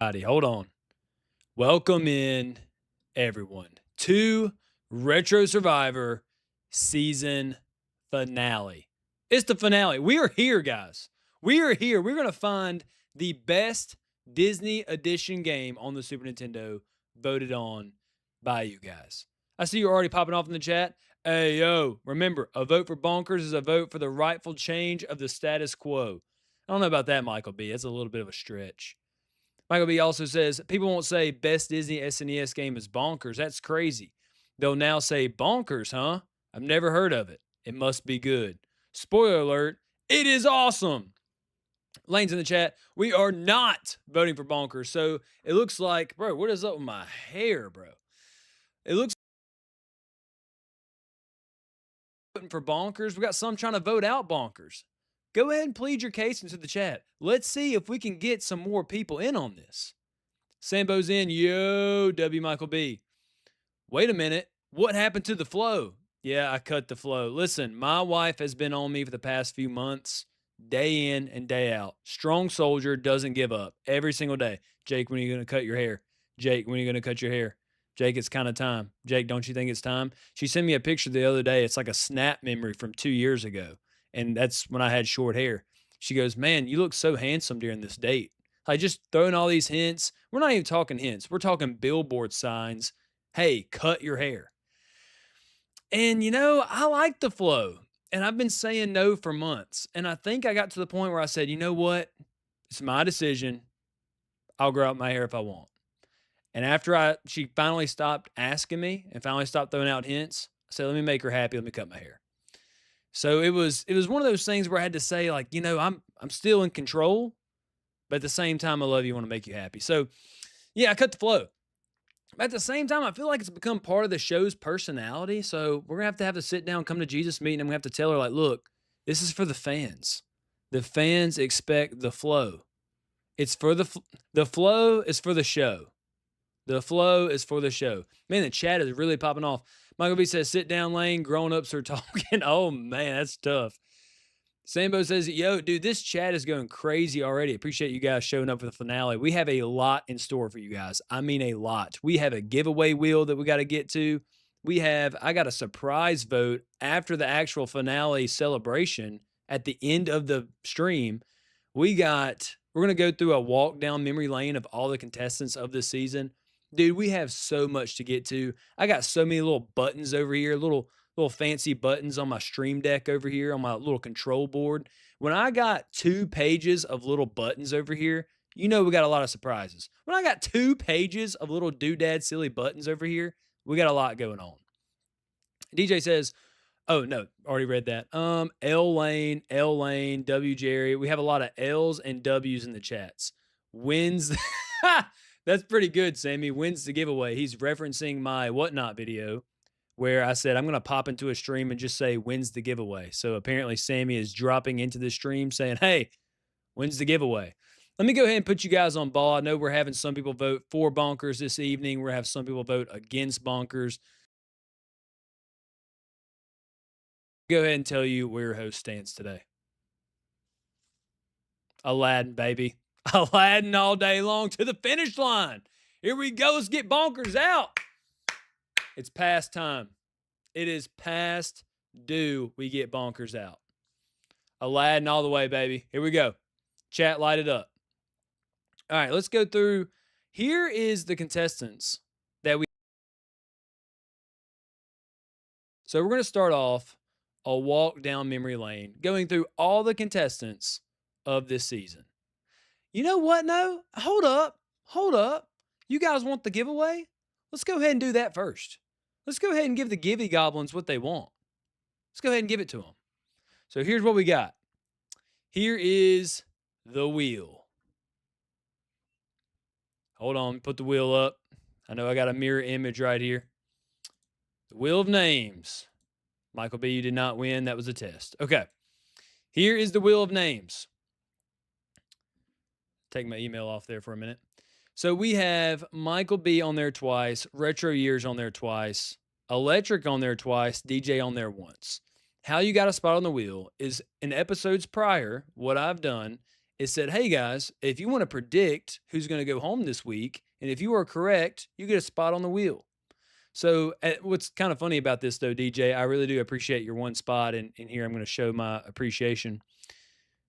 Howdy, hold on. Welcome in, everyone, to Retro Survivor season finale. It's the finale. We are here, guys. We are here. We're going to find the best Disney edition game on the Super Nintendo voted on by you guys. I see you're already popping off in the chat. Hey, yo, remember, a vote for Bonkers is a vote for the rightful change of the status quo. I don't know about that, Michael B. It's a little bit of a stretch. Michael B also says, people won't say best Disney SNES game is Bonkers. That's crazy. They'll now say Bonkers, huh? I've never heard of it. It must be good. Spoiler alert, it is awesome. Lane's in the chat. We are not voting for Bonkers. So it looks like, bro, what is up with my hair, bro? It looks like voting for Bonkers. We got some trying to vote out Bonkers. Go ahead and plead your case into the chat. Let's see if we can get some more people in on this. Sambo's in. Yo, W. Michael B. Wait a minute. What happened to the flow? Yeah, I cut the flow. Listen, my wife has been on me for the past few months, day in and day out. Strong soldier, doesn't give up every single day. Jake, when are you going to cut your hair? Jake, when are you going to cut your hair? Jake, it's kind of time. Jake, don't you think it's time? She sent me a picture the other day. It's like a snap memory from 2 years ago. And that's when I had short hair. She goes, man, you look so handsome during this date. Like just throwing all these hints. We're not even talking hints. We're talking billboard signs. Hey, cut your hair. And, you know, I like the flow. And I've been saying no for months. And I think I got to the point where I said, you know what? It's my decision. I'll grow out my hair if I want. And after she finally stopped asking me and finally stopped throwing out hints, I said, let me make her happy. Let me cut my hair. So it was one of those things where I had to say, like, you know, I'm still in control, but at the same time, I love you, want to make you happy. So yeah, I cut the flow. But at the same time, I feel like it's become part of the show's personality. So we're gonna have to sit down, come to Jesus meeting. I'm gonna have to tell her, like, look, this is for the fans. The fans expect the flow. It's for the flow is for the show. The flow is for the show. Man, the chat is really popping off. Michael B says, sit down, Lane. Grown-ups are talking. Oh, man, that's tough. Sambo says, yo, dude, this chat is going crazy already. Appreciate you guys showing up for the finale. We have a lot in store for you guys. I mean, a lot. We have a giveaway wheel that we got to get to. I got a surprise vote after the actual finale celebration at the end of the stream. We're going to go through a walk down memory lane of all the contestants of this season. Dude, we have so much to get to. I got so many little buttons over here, little fancy buttons on my stream deck over here on my little control board. When I got 2 pages of little buttons over here, you know we got a lot of surprises. When I got 2 pages of little doodad silly buttons over here, we got a lot going on. DJ says, oh, no, already read that. L Lane, W Jerry. We have a lot of L's and W's in the chats. Wins. That's pretty good, Sammy. Wins the giveaway. He's referencing my whatnot video where I said I'm going to pop into a stream and just say wins the giveaway. So apparently Sammy is dropping into the stream saying, hey, wins the giveaway. Let me go ahead and put you guys on ball. I know we're having some people vote for Bonkers this evening. We're having some people vote against Bonkers. Go ahead and tell you where your host stands today. Aladdin, baby. Aladdin all day long to the finish line. Here we go. Let's get Bonkers out. It's past time. It is past due. We get Bonkers out. Aladdin all the way, baby. Here we go. Chat, light it up. All right, let's go through. Here is the contestants that we. So we're going to start off a walk down memory lane, going through all the contestants of this season. You know what? No, hold up. You guys want the giveaway? Let's go ahead and do that first. Let's go ahead and give the Givey Goblins what they want. Let's go ahead and give it to them. So here's what we got. Here is the wheel. Hold on, put the wheel up. I know I got a mirror image right here. The wheel of names. Michael B, you did not win. That was a test. Okay. Here is the wheel of names. Take my email off there for a minute. So we have Michael B on there twice, Retro Years on there twice, Electric on there twice, DJ on there once. How you got a spot on the wheel is in episodes prior, what I've done It said, "Hey guys, if you want to predict who's going to go home this week, and if you are correct, you get a spot on the wheel." So, what's kind of funny about this, though, DJ, I really do appreciate your one spot, and here I'm going to show my appreciation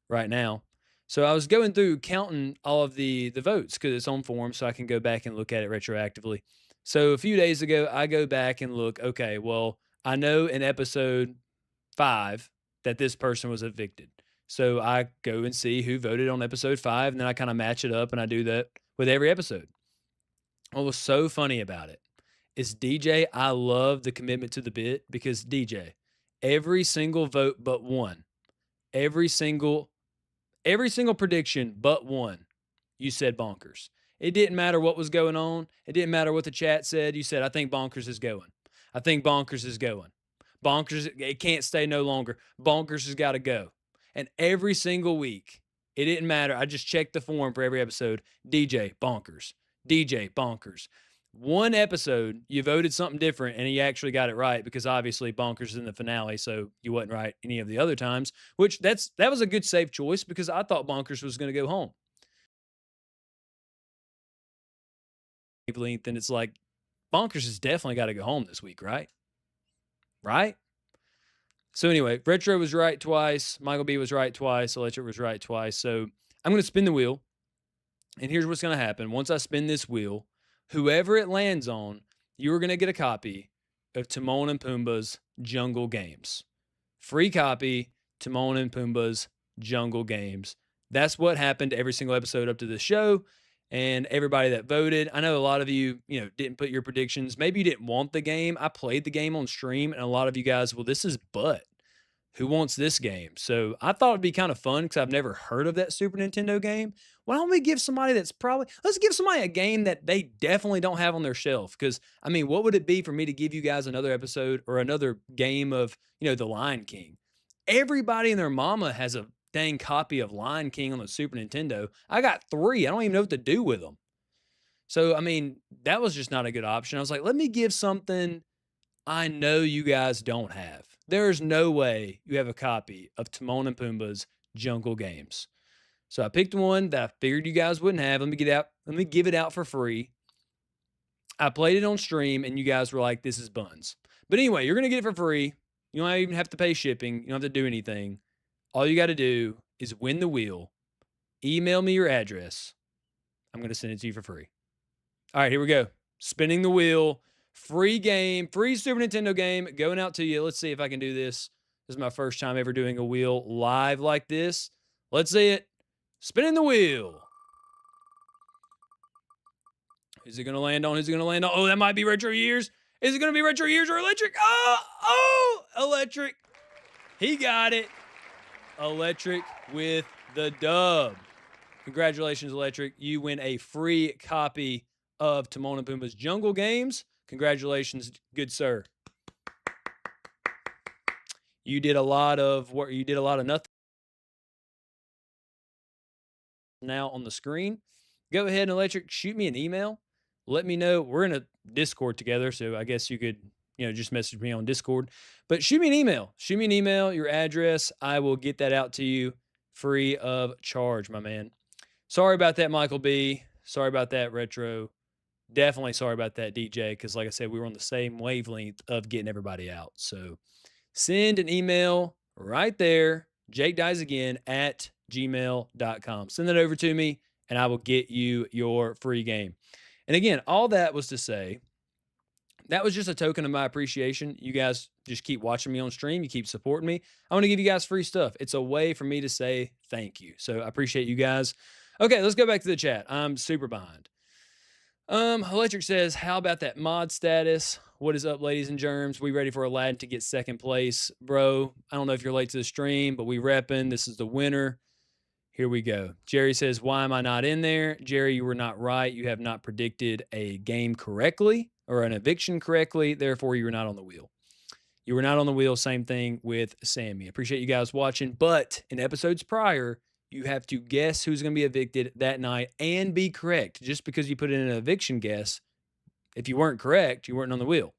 right now. So, I was going through counting all of the votes because it's on form, so I can go back and look at it retroactively. So, a few days ago, I go back and look. Okay, well, I know in episode 5 that this person was evicted. So I go and see who voted on episode 5, and then I kind of match it up, and I do that with every episode. What was so funny about it is DJ, I love the commitment to the bit because DJ, every single vote but one, every single prediction but one, you said bonkers. It didn't matter what was going on. It didn't matter what the chat said. You said, I think bonkers is going. I think bonkers is going. Bonkers, it can't stay no longer. Bonkers has got to go. And every single week, it didn't matter. I just checked the form for every episode. DJ, bonkers. DJ, bonkers. One episode, you voted something different, and he actually got it right because obviously bonkers is in the finale, so you wasn't right any of the other times, which that was a good safe choice because I thought bonkers was going to go home. Length, and it's like bonkers has definitely got to go home this week, right? Right? So anyway, Retro was right twice. Michael B was right twice. Electric was right twice. So I'm going to spin the wheel. And here's what's going to happen. Once I spin this wheel, whoever it lands on, you are going to get a copy of Timon and Pumbaa's Jungle Games. Free copy, Timon and Pumbaa's Jungle Games. That's what happened every single episode up to this show. And everybody that voted, I know a lot of you, didn't put your predictions. Maybe you didn't want the game. I played the game on stream, and a lot of you guys, well, this is butt. Who wants this game? So I thought it'd be kind of fun because I've never heard of that Super Nintendo game. Why don't we give somebody let's give somebody a game that they definitely don't have on their shelf? Because, I mean, what would it be for me to give you guys another episode or another game of, The Lion King? Everybody and their mama has a dang copy of Lion King on the Super Nintendo. I got 3. I don't even know what to do with them. So, I mean, that was just not a good option. I was like, let me give something I know you guys don't have. There's no way you have a copy of Timon and Pumbaa's Jungle Games. So I picked one that I figured you guys wouldn't have. Let me give it out for free. I played it on stream, and you guys were like, this is buns. But anyway, you're going to get it for free. You don't even have to pay shipping. You don't have to do anything. All you got to do is win the wheel. Email me your address. I'm going to send it to you for free. All right, here we go. Spinning the wheel. Free game. Free Super Nintendo game going out to you. Let's see if I can do this. This is my first time ever doing a wheel live like this. Let's see it. Spinning the wheel. Is it going to land on? Is it going to land on? Oh, that might be Retro Years. Is it going to be Retro Years or Electric? Oh, Electric. He got it. Electric with the dub. Congratulations, Electric. You win a free copy of Timon and Pumbaa's Jungle Games. Congratulations, good sir. You did a lot of work. You did a lot of nothing. Now on the screen. Go ahead and Electric, shoot me an email. Let me know. We're in a Discord together, so I guess you could, just message me on Discord. But shoot me an email. Shoot me an email, your address. I will get that out to you free of charge, my man. Sorry about that, Michael B. Sorry about that, Retro. Definitely sorry about that, DJ, because like I said, we were on the same wavelength of getting everybody out. So send an email right there, jakediesagain@gmail.com. Send that over to me, and I will get you your free game. And again, all that was to say, that was just a token of my appreciation. You guys just keep watching me on stream. You keep supporting me. I want to give you guys free stuff. It's a way for me to say thank you. So I appreciate you guys. Okay, let's go back to the chat. I'm super behind. Electric says, how about that mod status? What is up, ladies and germs? We ready for Aladdin to get second place? Bro, I don't know if you're late to the stream, but we repping. This is the winner. Here we go. Jerry says, why am I not in there? Jerry, you were not right. You have not predicted a game correctly or an eviction correctly. Therefore, you were not on the wheel. You were not on the wheel. Same thing with Sammy. Appreciate you guys watching. But in episodes prior, you have to guess who's going to be evicted that night and be correct. Just because you put in an eviction guess, if you weren't correct, you weren't on the wheel.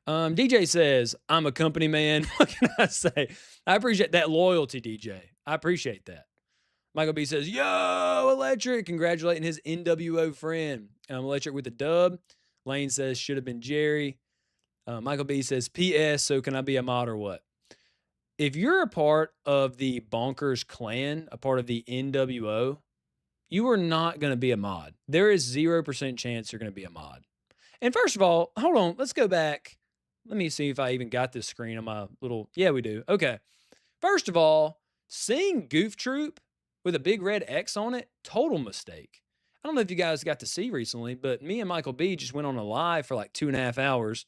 DJ says, I'm a company man. What can I say? I appreciate that loyalty, DJ. I appreciate that. Michael B says, yo, Electric, congratulating his NWO friend. Electric with the dub. Lane says, should have been Jerry. Michael B says, P.S., so can I be a mod or what? If you're a part of the Bonkers clan, a part of the NWO, you are not going to be a mod. There is 0% chance you're going to be a mod. And first of all, hold on, let's go back. Let me see if I even got this screen on my little, yeah, we do. Okay. First of all, seeing Goof Troop with a big red X on it, total mistake. I don't know if you guys got to see recently, but me and Michael B just went on a live for like 2.5 hours.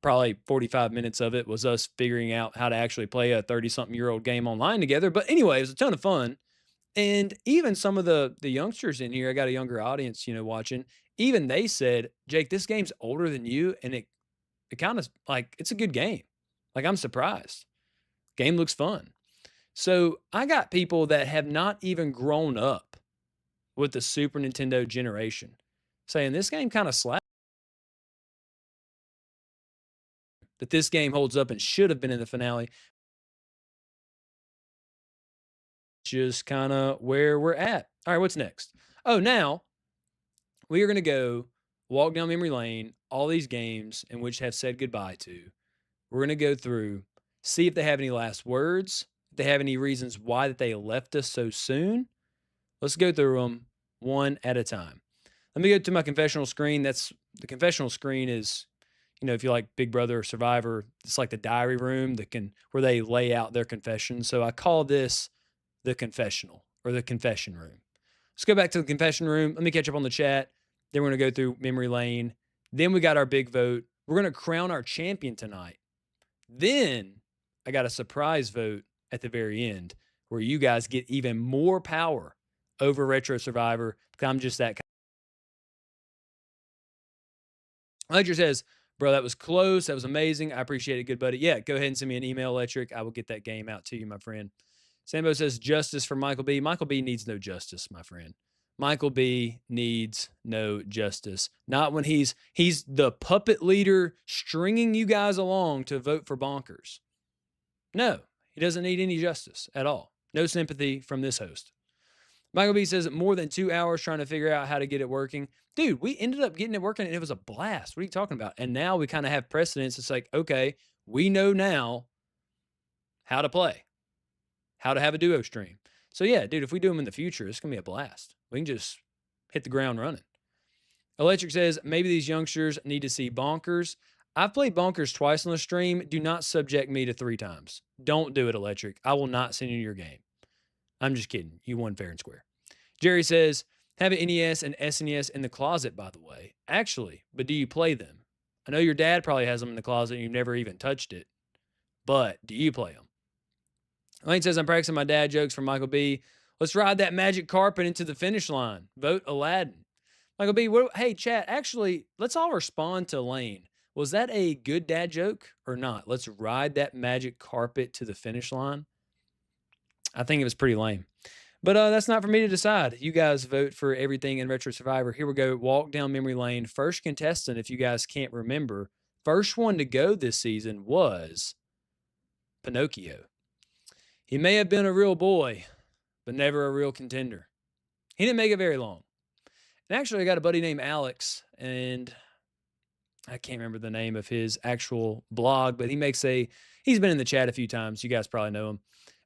Probably 45 minutes of it was us figuring out how to actually play a 30-something-year-old game online together. But anyway, it was a ton of fun. And even some of the youngsters in here, I got a younger audience, watching. Even they said, Jake, this game's older than you, and it kind of like it's a good game. Like I'm surprised. Game looks fun. So I got people that have not even grown up with the Super Nintendo generation saying this game kind of slaps. That this game holds up and should have been in the finale. Just kind of where we're at. All right, what's next? Oh, now we are going to go walk down memory lane, all these games in which have said goodbye to. We're going to go through, see if they have any last words, if they have any reasons why that they left us so soon. Let's go through them one at a time. Let me go to my confessional screen. The confessional screen is, if you like Big Brother or Survivor, it's like the diary room where they lay out their confession. So I call this the confessional or the confession room. Let's go back to the confession room. Let me catch up on the chat. Then we're going to go through memory lane. Then we got our big vote. We're going to crown our champion tonight. Then I got a surprise vote at the very end where you guys get even more power over Retro Survivor because I'm just that kind. Ledger says, bro, that was close. That was amazing. I appreciate it, good buddy. Yeah, go ahead and send me an email, Electric. I will get that game out to you, my friend. Sambo says, justice for Michael B. Michael B needs no justice, my friend. Michael B needs no justice. Not when he's the puppet leader stringing you guys along to vote for Bonkers. No, he doesn't need any justice at all. No sympathy from this host. Michael B says more than 2 hours trying to figure out how to get it working. Dude, we ended up getting it working and it was a blast. What are you talking about? And now we kind of have precedence. It's like, okay, we know now how to play, how to have a duo stream. So yeah, dude, if we do them in the future, it's going to be a blast. We can just hit the ground running. Electric says, maybe these youngsters need to see Bonkers. I've played Bonkers twice on the stream. Do not subject me to 3 times. Don't do it, Electric. I will not send you your game. I'm just kidding. You won fair and square. Jerry says, have an NES and SNES in the closet, by the way. Actually, but do you play them? I know your dad probably has them in the closet and you've never even touched it. But do you play them? Lane says, I'm practicing my dad jokes from Michael B. Let's ride that magic carpet into the finish line. Vote Aladdin. Michael B, hey, chat, actually, let's all respond to Lane. Was that a good dad joke or not? Let's ride that magic carpet to the finish line. I think it was pretty lame. But that's not for me to decide. You guys vote for everything in Retro Survivor. Here we go. Walk down memory lane. First contestant, if you guys can't remember, first one to go this season was Pinocchio. He may have been a real boy, but never a real contender. He didn't make it very long. And actually, I got a buddy named Alex, and I can't remember the name of his actual blog, but he's been in the chat a few times. You guys probably know him.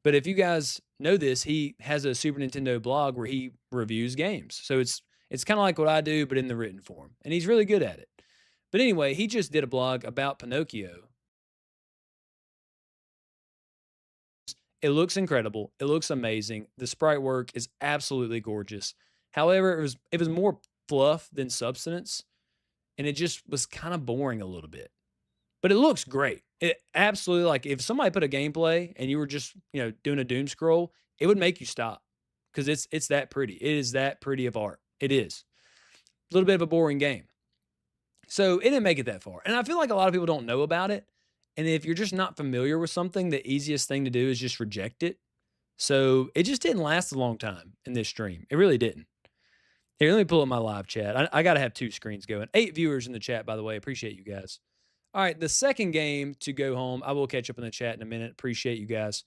But if you guys know this, he has a Super Nintendo blog where he reviews games. So it's kind of like what I do, but in the written form. And he's really good at it. But anyway, he just did a blog about Pinocchio. It looks incredible. It looks amazing. The sprite work is absolutely gorgeous. However, it was more fluff than substance. And it just was kind of boring a little bit. But it looks great. It absolutely, like, if somebody put a gameplay and you were just, doing a doom scroll, it would make you stop because it's that pretty. It is that pretty of art. It is. A little bit of a boring game. So it didn't make it that far. And I feel like a lot of people don't know about it. And if you're just not familiar with something, the easiest thing to do is just reject it. So it just didn't last a long time in this stream. It really didn't. Here, let me pull up my live chat. I got to have 2 screens going. 8 viewers in the chat, by the way. Appreciate you guys. All right, the second game to go home. I will catch up in the chat in a minute. Appreciate you guys.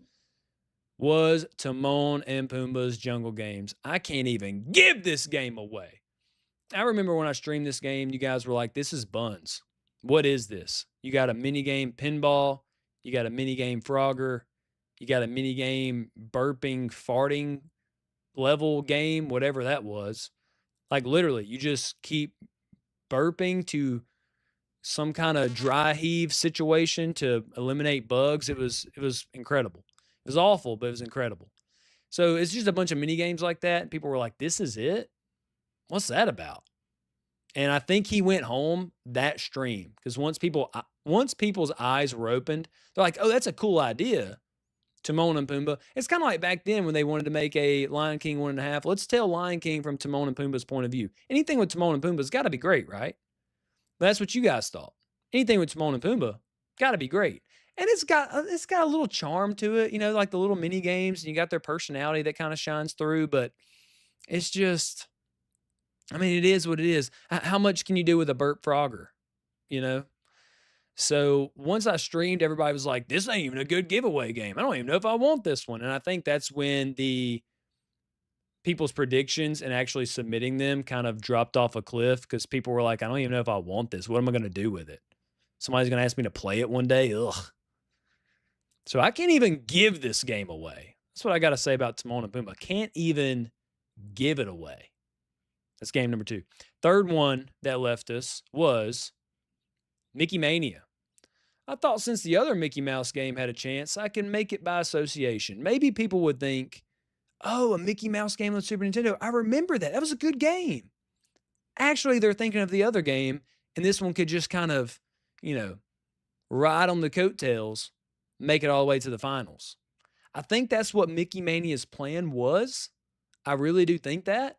was Timon and Pumbaa's Jungle Games. I can't even give this game away. I remember when I streamed this game, you guys were like, this is buns. What is this? You got a mini game pinball, you got a mini game Frogger, you got a mini game burping, farting level game, whatever that was. Like literally, you just keep burping to some kind of dry heave situation to eliminate bugs. It was incredible. It was awful, but it was incredible. So it's just a bunch of mini games like that. And people were like, this is it? What's that about? And I think he went home that stream because once people's eyes were opened, they're like, oh, that's a cool idea. Timon and Pumbaa. It's kind of like back then when they wanted to make a Lion King 1.5. Let's tell Lion King from Timon and Pumbaa's point of view. Anything with Timon and Pumbaa's got to be great, right? But that's what you guys thought. Anything with Timon and Pumbaa got to be great. And it's got a little charm to it, like the little mini games, and you got their personality that kind of shines through, but it's just, I mean, it is what it is. How much can you do with a burp frogger, you know? So once I streamed, everybody was like, this ain't even a good giveaway game. I don't even know if I want this one. And I think that's when the people's predictions and actually submitting them kind of dropped off a cliff because people were like, I don't even know if I want this. What am I going to do with it? Somebody's going to ask me to play it one day. Ugh. So I can't even give this game away. That's what I got to say about Timon and Pumbaa. I can't even give it away. That's game number 2. Third one that left us was Mickey Mania. I thought since the other Mickey Mouse game had a chance, I can make it by association. Maybe people would think, oh, a Mickey Mouse game on Super Nintendo. I remember that. That was a good game. Actually, they're thinking of the other game, and this one could just kind of, ride on the coattails, make it all the way to the finals. I think that's what Mickey Mania's plan was. I really do think that.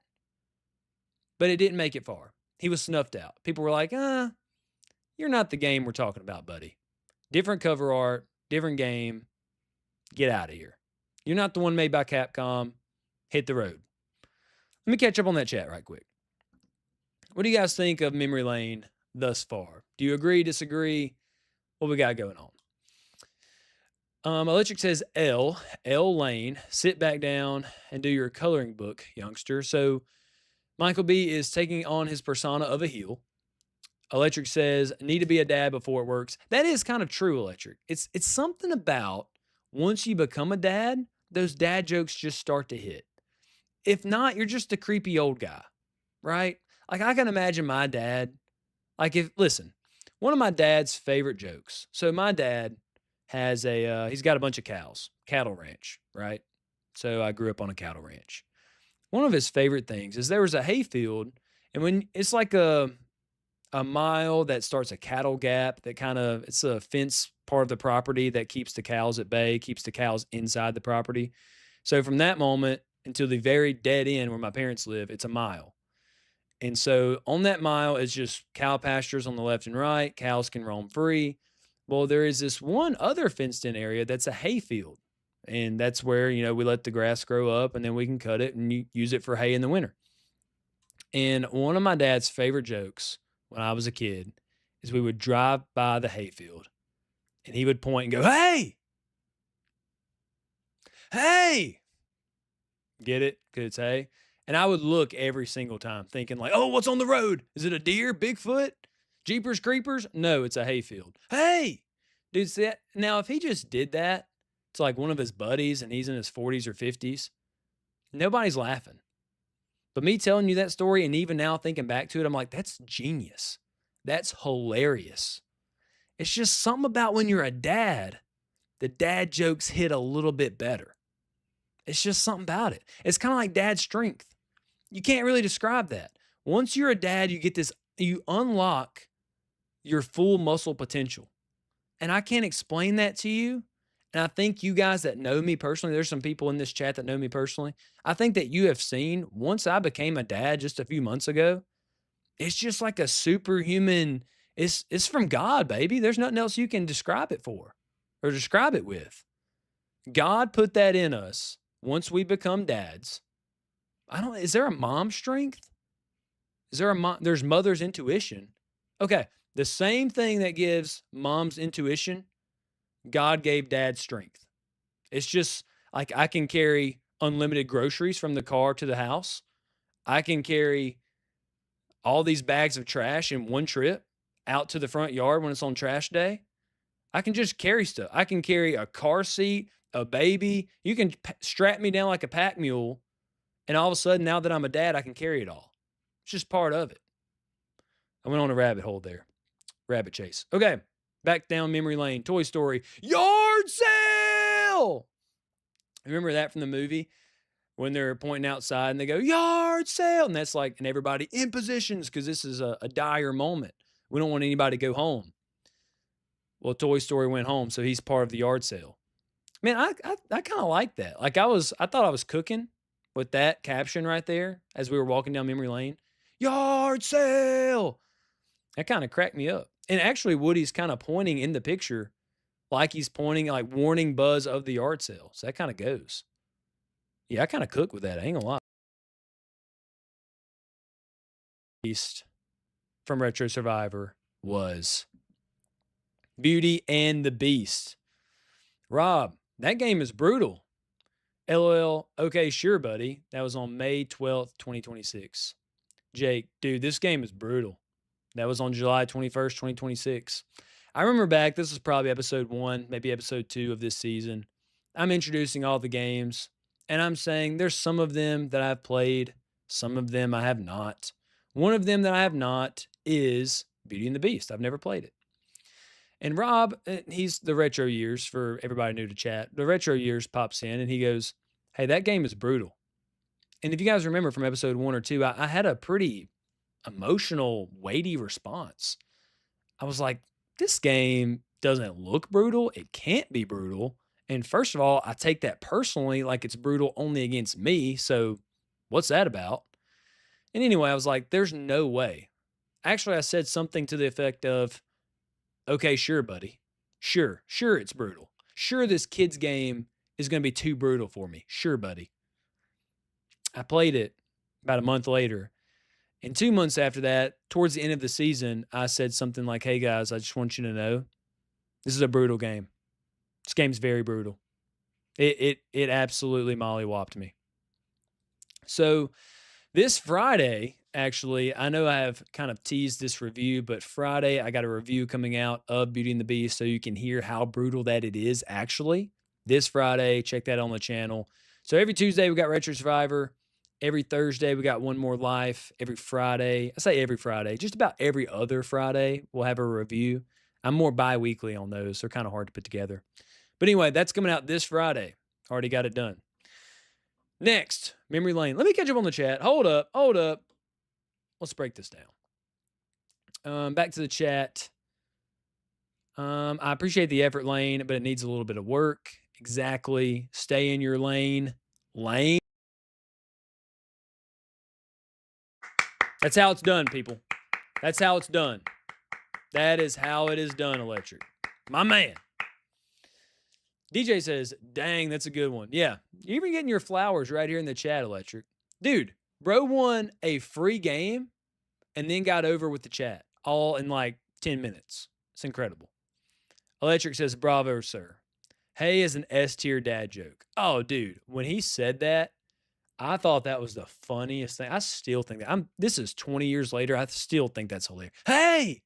But it didn't make it far. He was snuffed out. People were like, you're not the game we're talking about, buddy. Different cover art, different game. Get out of here. You're not the one made by Capcom. Hit the road. Let me catch up on that chat right quick. What do you guys think of Memory Lane thus far? Do you agree, disagree? What we got going on? Electric says L Lane, sit back down and do your coloring book, youngster. So Michael B is taking on his persona of a heel. Electric says, need to be a dad before it works. That is kind of true, Electric. It's something about once you become a dad, those dad jokes just start to hit. If not, you're just a creepy old guy, right? Like I can imagine my dad, listen, one of my dad's favorite jokes. So my dad has he's got a bunch of cows, cattle ranch, right? So I grew up on a cattle ranch. One of his favorite things is there was a hayfield, and when it's like a mile that starts a cattle gap that it's a fence part of the property that keeps the cows at bay, keeps the cows inside the property. So from that moment until the very dead end where my parents live, it's a mile. And so on that mile is just cow pastures on the left and right. Cows can roam free. Well, there is this one other fenced in area that's a hayfield. And that's where, we let the grass grow up and then we can cut it and use it for hay in the winter. And one of my dad's favorite jokes when I was a kid is we would drive by the hayfield and he would point and go, hey, hey, get it? Because it's hay. And I would look every single time thinking like, oh, what's on the road? Is it a deer, Bigfoot, Jeepers Creepers? No, it's a hayfield. Hey, dude, see that? Now, if he just did that to like one of his buddies and he's in his 40s or 50s, nobody's laughing. But me telling you that story and even now thinking back to it, I'm like, that's genius. That's hilarious. It's just something about when you're a dad, the dad jokes hit a little bit better. It's just something about it. It's kind of like dad strength. You can't really describe that. Once you're a dad, you unlock your full muscle potential. And I can't explain that to you. And I think you guys that know me personally, there's some people in this chat that know me personally. I think that you have seen once I became a dad just a few months ago, it's just like a superhuman. It's from God, baby. There's nothing else you can describe it for or describe it with. God put that in us once we become dads. Is there a mom strength? Is there there's mother's intuition. Okay. The same thing that gives mom's intuition, God gave dad strength. It's just Like I can carry unlimited groceries from the car to the house. I can carry all these bags of trash in one trip out to the front yard when it's on trash day. I can just carry stuff. I can carry a car seat, a baby. You can strap me down like a pack mule. And all of a sudden, now that I'm a dad, I can carry it all. It's just part of it. I went on a rabbit hole there. Rabbit chase. Okay. Back down memory lane. Toy Story. Yard sale. Remember that from the movie? When they're pointing outside and they go, yard sale. And that's like, and everybody in positions because this is a dire moment. We don't want anybody to go home. Well, Toy Story went home, so he's part of the yard sale. Man, I kind of like that. Like I thought I was cooking with that caption right there as we were walking down memory lane. Yard sale. That kind of cracked me up. And actually, Woody's kind of pointing in the picture like he's pointing, like warning Buzz of the yard sale. So that kind of goes. Yeah, I kind of cook with that. I ain't gonna lie. Beast from Retro Survivor was Beauty and the Beast. Rob, that game is brutal. LOL. Okay, sure, buddy. That was on May 12th, 2026. Jake, dude, this game is brutal. That was on July 21st, 2026. I remember back, this was probably episode 1, maybe episode 2 of this season. I'm introducing all the games, and I'm saying there's some of them that I've played, some of them I have not. One of them that I have not is Beauty and the Beast. I've never played it. And Rob, he's the Retro Years for everybody new to chat. The Retro Years pops in and he goes, hey, that game is brutal. And if you guys remember from episode 1 or 2, I had a pretty emotional, weighty response. I was like, this game doesn't look brutal. It can't be brutal. And first of all, I take that personally, like it's brutal only against me. So what's that about? And anyway, I was like, there's no way. Actually, I said something to the effect of, okay, sure, buddy. Sure, it's brutal. Sure, this kid's game is going to be too brutal for me. Sure, buddy. I played it about a month later. And 2 months after that, towards the end of the season, I said something like, hey, guys, I just want you to know this is a brutal game. This game's very brutal. It absolutely mollywopped me. So this Friday, actually, I know I have kind of teased this review, but Friday I got a review coming out of Beauty and the Beast so you can hear how brutal that it is actually. This Friday, check that on the channel. So every Tuesday we got Retro Survivor. Every Thursday we got One More Life. Every Friday, I say every Friday, just about every other Friday we'll have a review. I'm more bi-weekly on those. They're kind of hard to put together. But anyway, that's coming out this Friday. Already got it done. Next, Memory Lane. Let me catch up on the chat. Hold up. Let's break this down. Back to the chat. I appreciate the effort, Lane, but it needs a little bit of work. Exactly. Stay in your lane. Lane. That's how it's done, people. That's how it's done. That is how it is done, Electric. My man. DJ says, dang, that's a good one. Yeah. You're even getting your flowers right here in the chat, Electric. Dude, bro won a free game and then got over with the chat all in like 10 minutes. It's incredible. Electric says, bravo, sir. Hey is an S-tier dad joke. Oh, dude, when he said that, I thought that was the funniest thing. I still think that. This is 20 years later. I still think that's hilarious. Hey!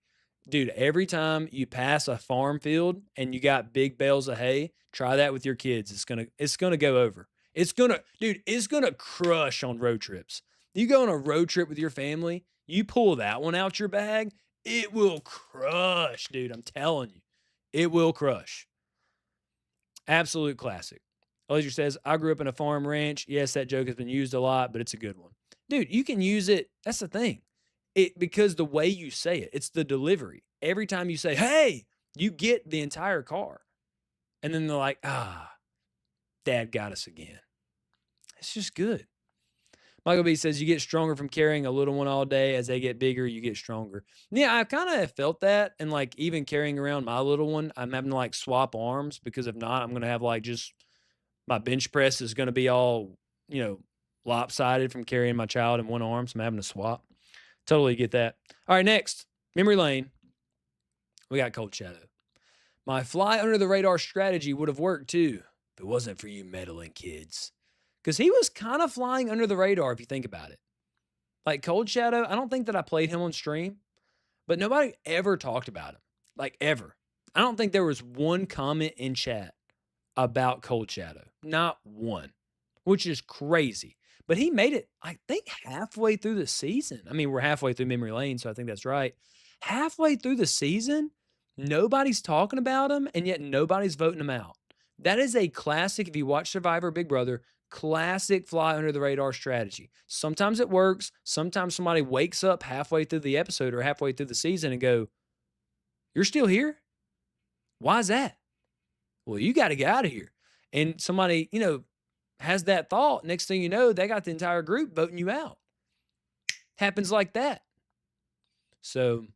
Dude, every time you pass a farm field and you got big bales of hay, try that with your kids. It's gonna go over. It's gonna crush on road trips. You go on a road trip with your family, you pull that one out your bag, it will crush, dude. I'm telling you. It will crush. Absolute classic. Ledger says, I grew up in a farm ranch. Yes, that joke has been used a lot, but it's a good one. Dude, you can use it. That's the thing. Because the way you say it, it's the delivery. Every time you say, hey, you get the entire car. And then they're like, dad got us again. It's just good. Michael B says, you get stronger from carrying a little one all day. As they get bigger, you get stronger. Yeah, I kind of felt that. And like even carrying around my little one, I'm having to like swap arms because if not, I'm going to have like just my bench press is going to be all, lopsided from carrying my child in one arm. So I'm having to swap. Totally get that. All right, next, Memory Lane. We got Cold Shadow. My fly under the radar strategy would have worked too, if it wasn't for you meddling kids. Because he was kind of flying under the radar if you think about it. Like Cold Shadow, I don't think that I played him on stream, but nobody ever talked about him. Like ever. I don't think there was one comment in chat about Cold Shadow. Not one. Which is crazy. But he made it, I think, halfway through the season. I mean, we're halfway through Memory Lane, so I think that's right. Halfway through the season, nobody's talking about him, and yet nobody's voting him out. That is a classic, if you watch Survivor Big Brother, classic fly under the radar strategy. Sometimes it works. Sometimes somebody wakes up halfway through the episode or halfway through the season and go, "You're still here? Why is that?" Well, you got to get out of here. And somebody, has that thought. Next thing you know, they got the entire group voting you out. Happens like that. So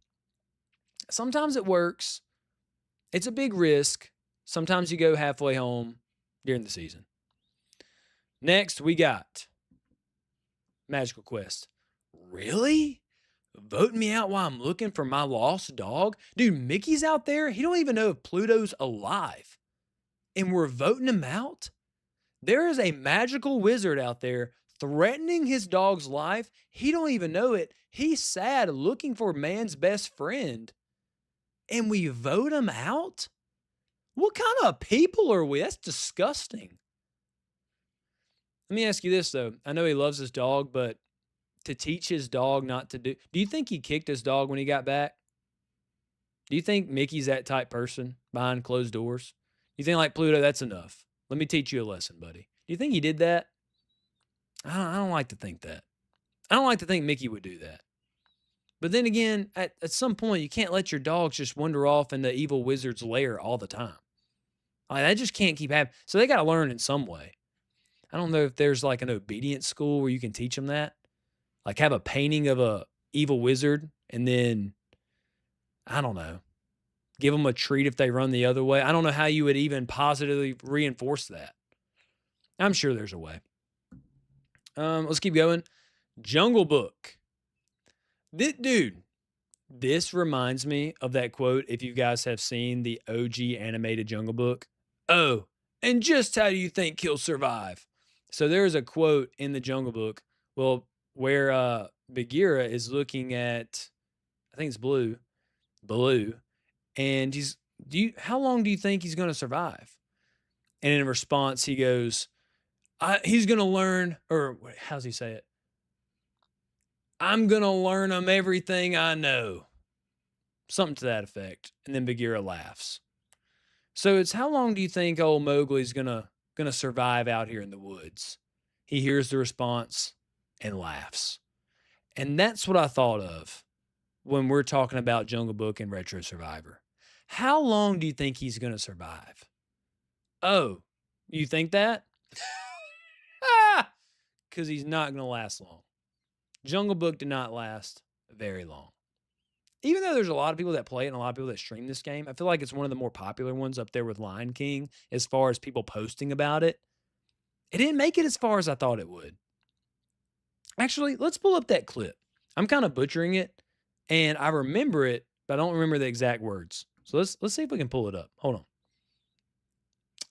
sometimes it works. It's a big risk. Sometimes you go halfway home during the season. Next, we got Magical Quest. Really? Voting me out while I'm looking for my lost dog? Dude, Mickey's out there. He don't even know if Pluto's alive. And we're voting him out? There is a magical wizard out there threatening his dog's life. He don't even know it. He's sad looking for man's best friend. And we vote him out? What kind of people are we? That's disgusting. Let me ask you this, though. I know he loves his dog, but to teach his dog not to do you think he kicked his dog when he got back? Do you think Mickey's that type person behind closed doors? You think like Pluto, that's enough. Let me teach you a lesson, buddy. Do you think he did that? I don't like to think that. I don't like to think Mickey would do that. But then again, at some point, you can't let your dogs just wander off in the evil wizard's lair all the time. Like, that just can't keep happening. So they got to learn in some way. I don't know if there's like an obedience school where you can teach them that. Like have a painting of a evil wizard and then, I don't know, give them a treat if they run the other way. I don't know how you would even positively reinforce that. I'm sure there's a way. Let's keep going. Jungle Book. Dude, this reminds me of that quote, if you guys have seen the OG animated Jungle Book. Oh, and just how do you think he'll survive? So there's a quote in the Jungle Book, where Bagheera is looking at, I think it's Baloo, and how long do you think he's going to survive? And in response, he goes, he's going to learn, or how's he say it? I'm going to learn him everything I know. Something to that effect. And then Bagheera laughs. So it's how long do you think old Mowgli's going to survive out here in the woods? He hears the response and laughs. And that's what I thought of when we're talking about Jungle Book and Retro Survivor. How long do you think he's going to survive? Oh, you think that? Because he's not going to last long. Jungle Book did not last very long. Even though there's a lot of people that play it and a lot of people that stream this game, I feel like it's one of the more popular ones up there with Lion King as far as people posting about it. It didn't make it as far as I thought it would. Actually, let's pull up that clip. I'm kind of butchering it, and I remember it, but I don't remember the exact words. So let's see if we can pull it up. Hold on.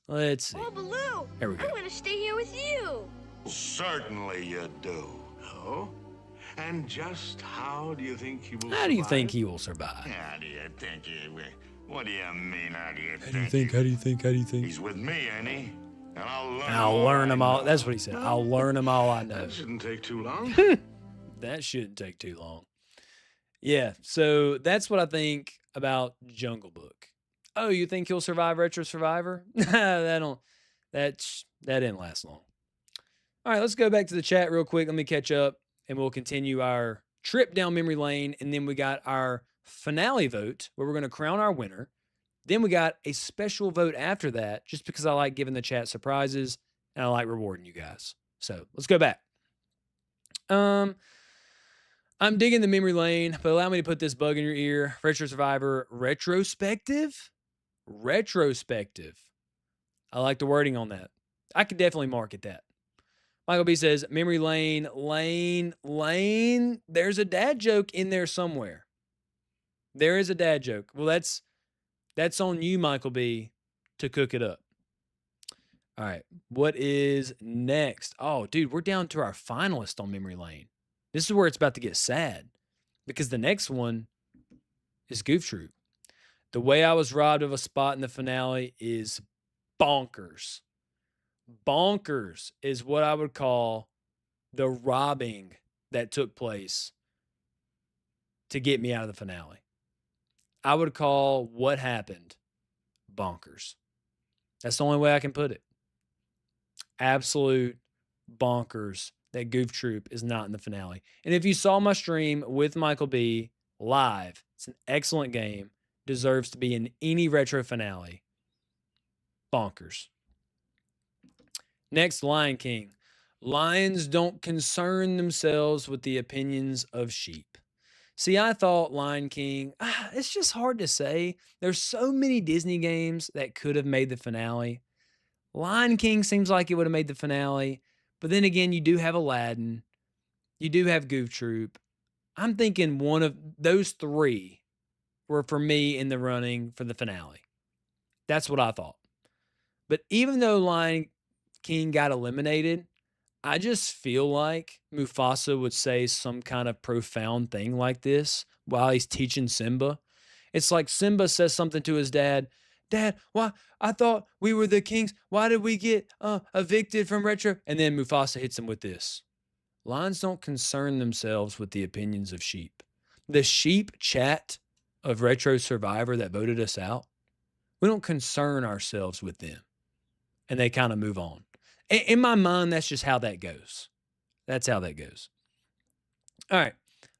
Let's see. Oh, Baloo! There we go. I'm going to stay here with you. Certainly you do. Oh? And just how do you think he will How do you think he will survive? How do you think he will? What do you mean, how do you think? How do you think? He's with me, ain't he? And I'll learn them all. That's what he said. I'll learn them all I know. That shouldn't take too long. That shouldn't take too long. Yeah, so that's what I think about Jungle Book. Oh, you think he'll survive Retro Survivor? that didn't last long. All right, let's go back to the chat real quick. Let me catch up, and we'll continue our trip down memory lane. And then we got our finale vote where we're going to crown our winner. Then we got a special vote after that, just because I like giving the chat surprises and I like rewarding you guys. So let's go back. I'm digging the memory lane, but allow me to put this bug in your ear. Retro Survivor retrospective. I like the wording on that. I could definitely market that. Michael B says, memory lane. There's a dad joke in there somewhere. There is a dad joke. Well, that's on you, Michael B, to cook it up. All right. What is next? Oh, dude, we're down to our finalist on memory lane. This is where it's about to get sad because the next one is Goof Troop. The way I was robbed of a spot in the finale is bonkers. Bonkers is what I would call the robbing that took place to get me out of the finale. I would call what happened bonkers. That's the only way I can put it. Absolute bonkers that Goof Troop is not in the finale. And if you saw my stream with Michael B live, it's an excellent game. Deserves to be in any retro finale. Bonkers. Next, Lion King. Lions don't concern themselves with the opinions of sheep. See, I thought Lion King, it's just hard to say. There's so many Disney games that could have made the finale. Lion King seems like it would have made the finale. But then again, you do have Aladdin. You do have Goof Troop. I'm thinking one of those three were for me in the running for the finale. That's what I thought. But even though Lion King got eliminated, I just feel like Mufasa would say some kind of profound thing like this while he's teaching Simba. It's like Simba says something to his dad. Dad, why? I thought we were the kings. Why did we get evicted from retro? And then Mufasa hits him with this. Lions don't concern themselves with the opinions of sheep. The sheep chat of Retro Survivor that voted us out, we don't concern ourselves with them. And they kind of move on. In my mind, that's just how that goes. That's how that goes. All right.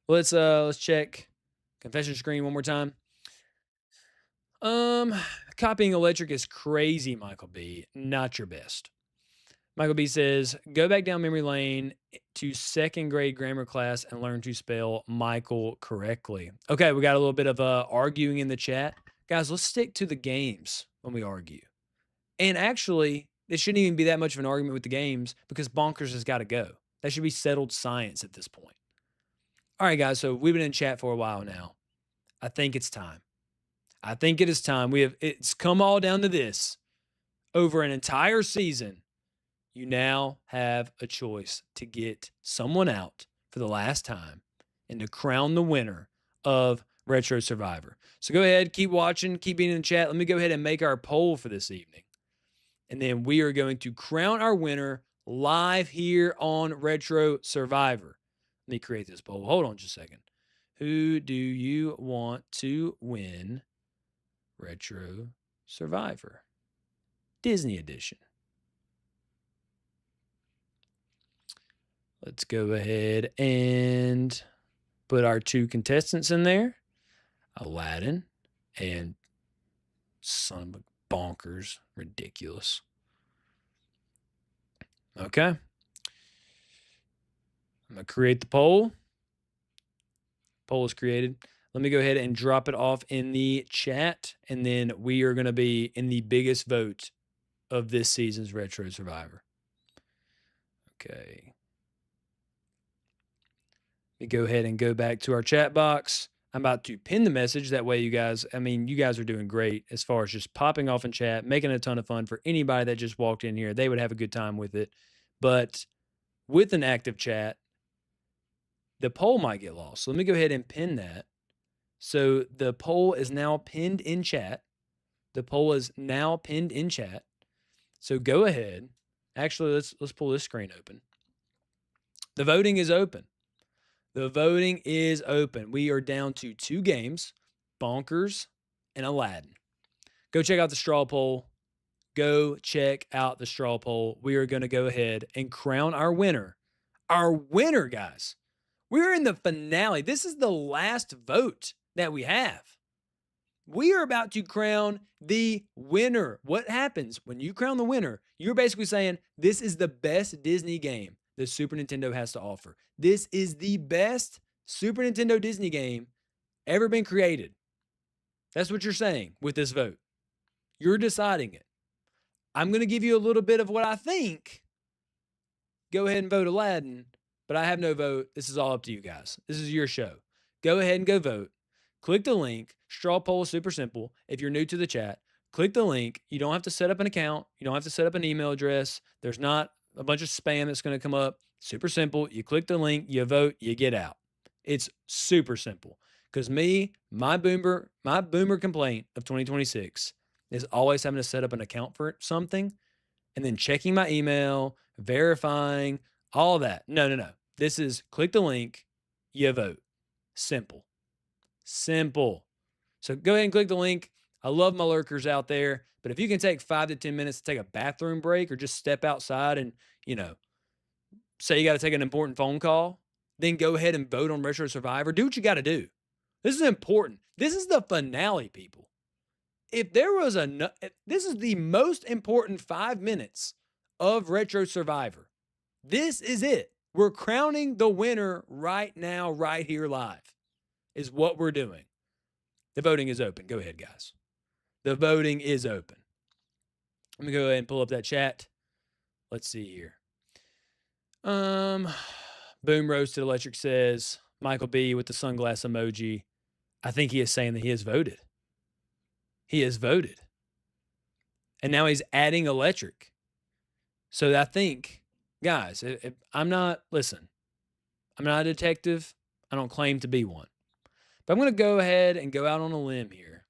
Let's check confession screen one more time. Copying electric is crazy, Michael B. Not your best. Michael B says, go back down memory lane to second grade grammar class and learn to spell Michael correctly. Okay, we got a little bit of arguing in the chat. Guys, let's stick to the games when we argue. And actually, it shouldn't even be that much of an argument with the games because bonkers has got to go. That should be settled science at this point. All right, guys, so we've been in chat for a while now. I think it's time. I think it is time. It's come all down to this. Over an entire season, you now have a choice to get someone out for the last time and to crown the winner of Retro Survivor. So go ahead, keep watching, keep being in the chat. Let me go ahead and make our poll for this evening. And then we are going to crown our winner live here on Retro Survivor. Let me create this poll. Hold on just a second. Who do you want to win Retro Survivor Disney Edition? Let's go ahead and put our two contestants in there. Aladdin and son of a bonkers. Ridiculous. Okay. I'm going to create the poll. Poll is created. Let me go ahead and drop it off in the chat. And then we are going to be in the biggest vote of this season's Retro Survivor. Okay. Let me go ahead and go back to our chat box. I'm about to pin the message. That way you guys are doing great as far as just popping off in chat, making a ton of fun for anybody that just walked in here. They would have a good time with it. But with an active chat, the poll might get lost. So let me go ahead and pin that. So the poll is now pinned in chat. The poll is now pinned in chat. So go ahead. Actually, let's pull this screen open. The voting is open. The voting is open. We are down to 2 games, Bonkers and Aladdin. Go check out the straw poll. Go check out the straw poll. We are going to go ahead and crown our winner. Our winner, guys. We're in the finale. This is the last vote that we have. We are about to crown the winner. What happens when you crown the winner? You're basically saying this is the best Disney game the Super Nintendo has to offer. This is the best Super Nintendo Disney game ever been created. That's what you're saying with this vote. You're deciding it. I'm going to give you a little bit of what I think. Go ahead and vote Aladdin, but I have no vote. This is all up to you guys. This is your show. Go ahead and go vote. Click the link. Straw poll is super simple. If you're new to the chat, click the link. You don't have to set up an account. You don't have to set up an email address. There's not a bunch of spam that's going to come up. Super simple. You click the link, you vote, you get out. It's super simple. Because my boomer complaint of 2026 is always having to set up an account for something and then checking my email, verifying, all that. No. This is click the link, you vote. Simple. So go ahead and click the link. I love my lurkers out there, but if you can take 5 to 10 minutes to take a bathroom break or just step outside and, say you got to take an important phone call, then go ahead and vote on Retro Survivor. Do what you got to do. This is important. This is the finale, people. If there was this is the most important 5 minutes of Retro Survivor. This is it. We're crowning the winner right now, right here live, is what we're doing. The voting is open. Go ahead, guys. The voting is open. Let me go ahead and pull up that chat. Let's see here. Boom Roasted Electric says, Michael B with the sunglass emoji. I think he is saying that he has voted. He has voted. And now he's adding electric. So I think, guys, I'm not a detective. I don't claim to be one. But I'm going to go ahead and go out on a limb here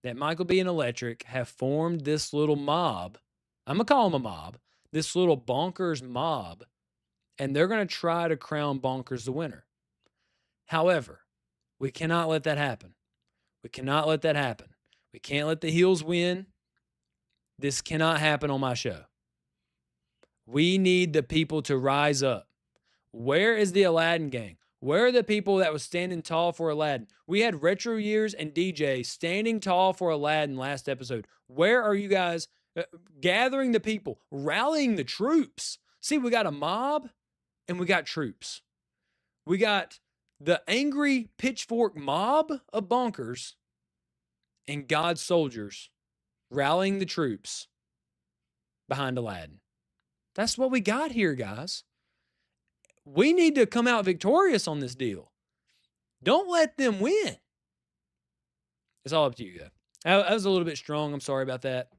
that Michael B and Electric have formed this little mob. I'm going to call them a mob. This little bonkers mob. And they're going to try to crown Bonkers the winner. However, we cannot let that happen. We can't let the heels win. This cannot happen on my show. We need the people to rise up. Where is the Aladdin gang? Where are the people that was standing tall for Aladdin? We had Retro Years and DJ standing tall for Aladdin last episode. Where are you guys gathering the people, rallying the troops? See, we got a mob and we got troops. We got the angry pitchfork mob of bonkers and God's soldiers rallying the troops behind Aladdin. That's what we got here, guys. We need to come out victorious on this deal. Don't let them win. It's all up to you, though. I was a little bit strong. I'm sorry about that.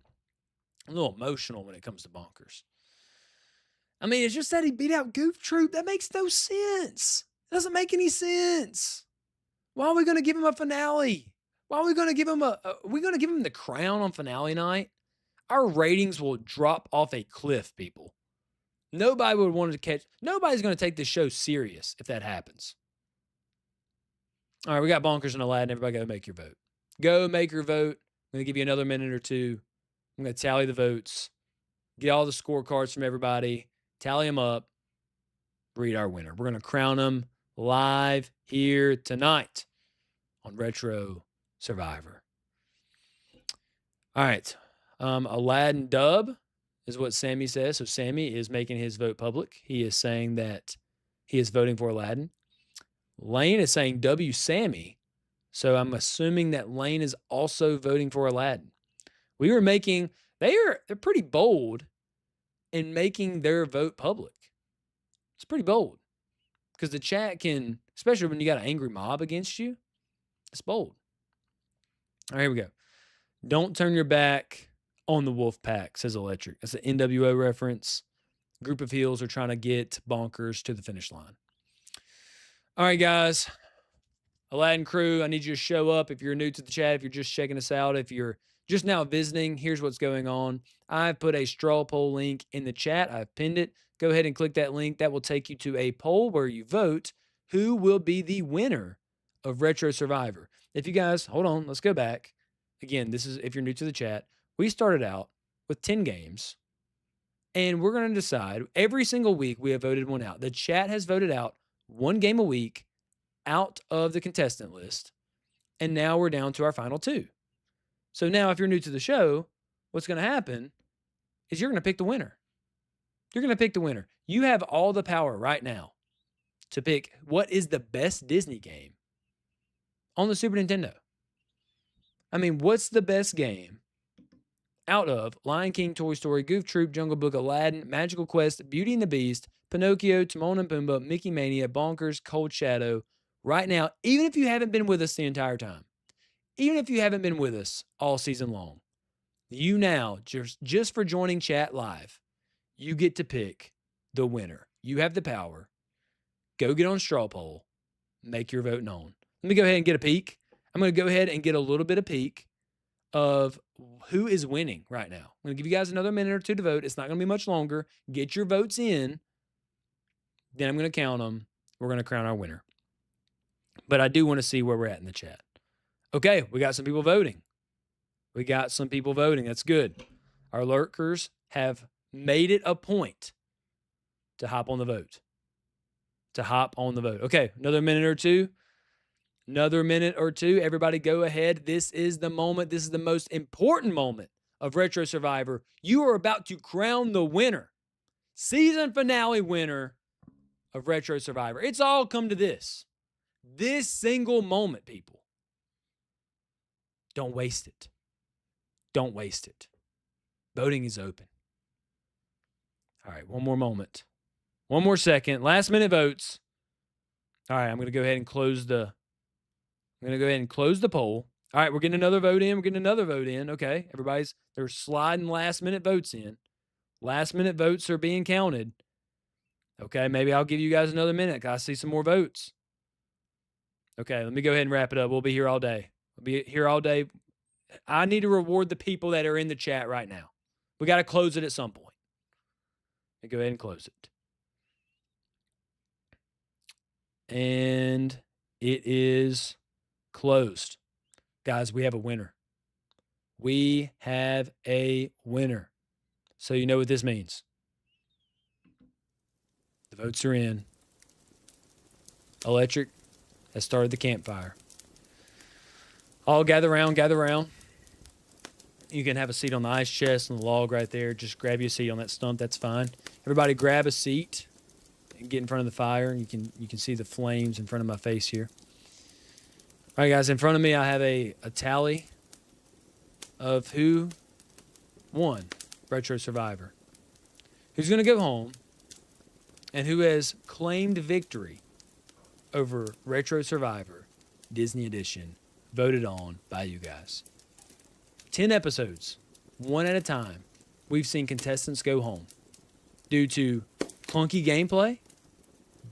I'm a little emotional when it comes to bonkers. I mean, it's just that he beat out Goof Troop. That makes no sense. It doesn't make any sense. Why are we going to give him a finale? Why are we going to give him the crown on finale night? Our ratings will drop off a cliff, people. Nobody's going to take this show serious if that happens. All right, we got Bonkers and Aladdin. Everybody go make your vote. Go make your vote. I'm going to give you another minute or two. I'm going to tally the votes, get all the scorecards from everybody, tally them up, read our winner. We're going to crown them live here tonight on Retro Survivor. All right. Aladdin dub is what Sammy says. So Sammy is making his vote public. He is saying that he is voting for Aladdin. Lane is saying W Sammy. So I'm assuming that Lane is also voting for Aladdin. They're pretty bold in making their vote public. It's pretty bold. Because the chat can, especially when you got an angry mob against you, it's bold. All right, here we go. Don't turn your back on the wolf pack, says Electric. That's an NWO reference. Group of heels are trying to get Bonkers to the finish line. All right, guys. Aladdin crew, I need you to show up if you're new to the chat, if you're just checking us out, if you're just now visiting, here's what's going on. I've put a straw poll link in the chat. I've pinned it. Go ahead and click that link. That will take you to a poll where you vote who will be the winner of Retro Survivor. If you guys, hold on, let's go back. Again, this is if you're new to the chat. We started out with 10 games, and we're going to decide every single week we have voted one out. The chat has voted out one game a week out of the contestant list, and now we're down to our final two. So now if you're new to the show, what's going to happen is you're going to pick the winner. You're going to pick the winner. You have all the power right now to pick what is the best Disney game on the Super Nintendo. I mean, what's the best game out of Lion King, Toy Story, Goof Troop, Jungle Book, Aladdin, Magical Quest, Beauty and the Beast, Pinocchio, Timon and Pumbaa, Mickey Mania, Bonkers, Cold Shadow, right now, even if you haven't been with us the entire time, even if you haven't been with us all season long, You now, just for joining chat live, you get to pick the winner. You have the power. Go get on straw poll. Make your vote known. Let me go ahead and get a peek. I'm going to go ahead and get a little bit of peek of who is winning right now. I'm going to give you guys another minute or two to vote. It's not going to be much longer. Get your votes in. Then I'm going to count them. We're going to crown our winner. But I do want to see where we're at in the chat. Okay, we got some people voting. That's good. Our lurkers have made it a point to hop on the vote. Okay, another minute or two. Everybody go ahead. This is the moment. This is the most important moment of Retro Survivor. You are about to crown the winner. Season finale winner of Retro Survivor. It's all come to this. This single moment, people. Don't waste it. Voting is open. All right, one more moment. One more second. Last minute votes. All right, I'm going to go ahead and close the poll. All right, we're getting another vote in. Okay, they're sliding last minute votes in. Last minute votes are being counted. Okay, maybe I'll give you guys another minute. I see some more votes. Okay, let me go ahead and wrap it up. We'll be here all day. I need to reward the people that are in the chat right now. We got to close it at some point. Let me go ahead and close it. And it is closed. Guys, we have a winner. So you know what this means. The votes are in. Electric has started the campfire. All gather around. You can have a seat on the ice chest and the log right there. Just grab you a seat on that stump. That's fine. Everybody grab a seat and get in front of the fire. You can see the flames in front of my face here. All right, guys, in front of me I have a tally of who won Retro Survivor, who's going to go home, and who has claimed victory over Retro Survivor Disney Edition, voted on by you guys. 10 episodes, one at a time, we've seen contestants go home due to clunky gameplay,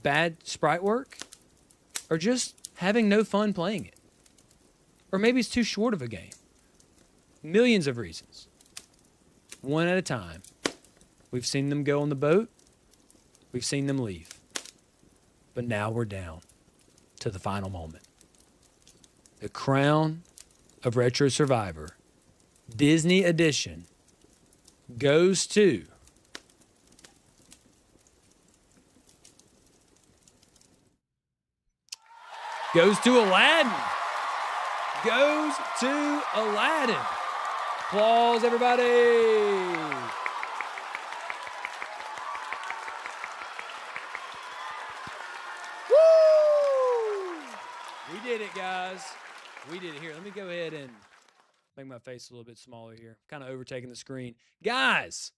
bad sprite work, or just having no fun playing it. Or maybe it's too short of a game. Millions of reasons. One at a time, we've seen them go on the boat. We've seen them leave. But now we're down to the final moment. The crown of Retro Survivor Disney Edition goes to Aladdin. Applause, everybody. Woo! We did it, guys. We did it. Here, let me go ahead and make my face a little bit smaller here. Kind of overtaking the screen. Guys,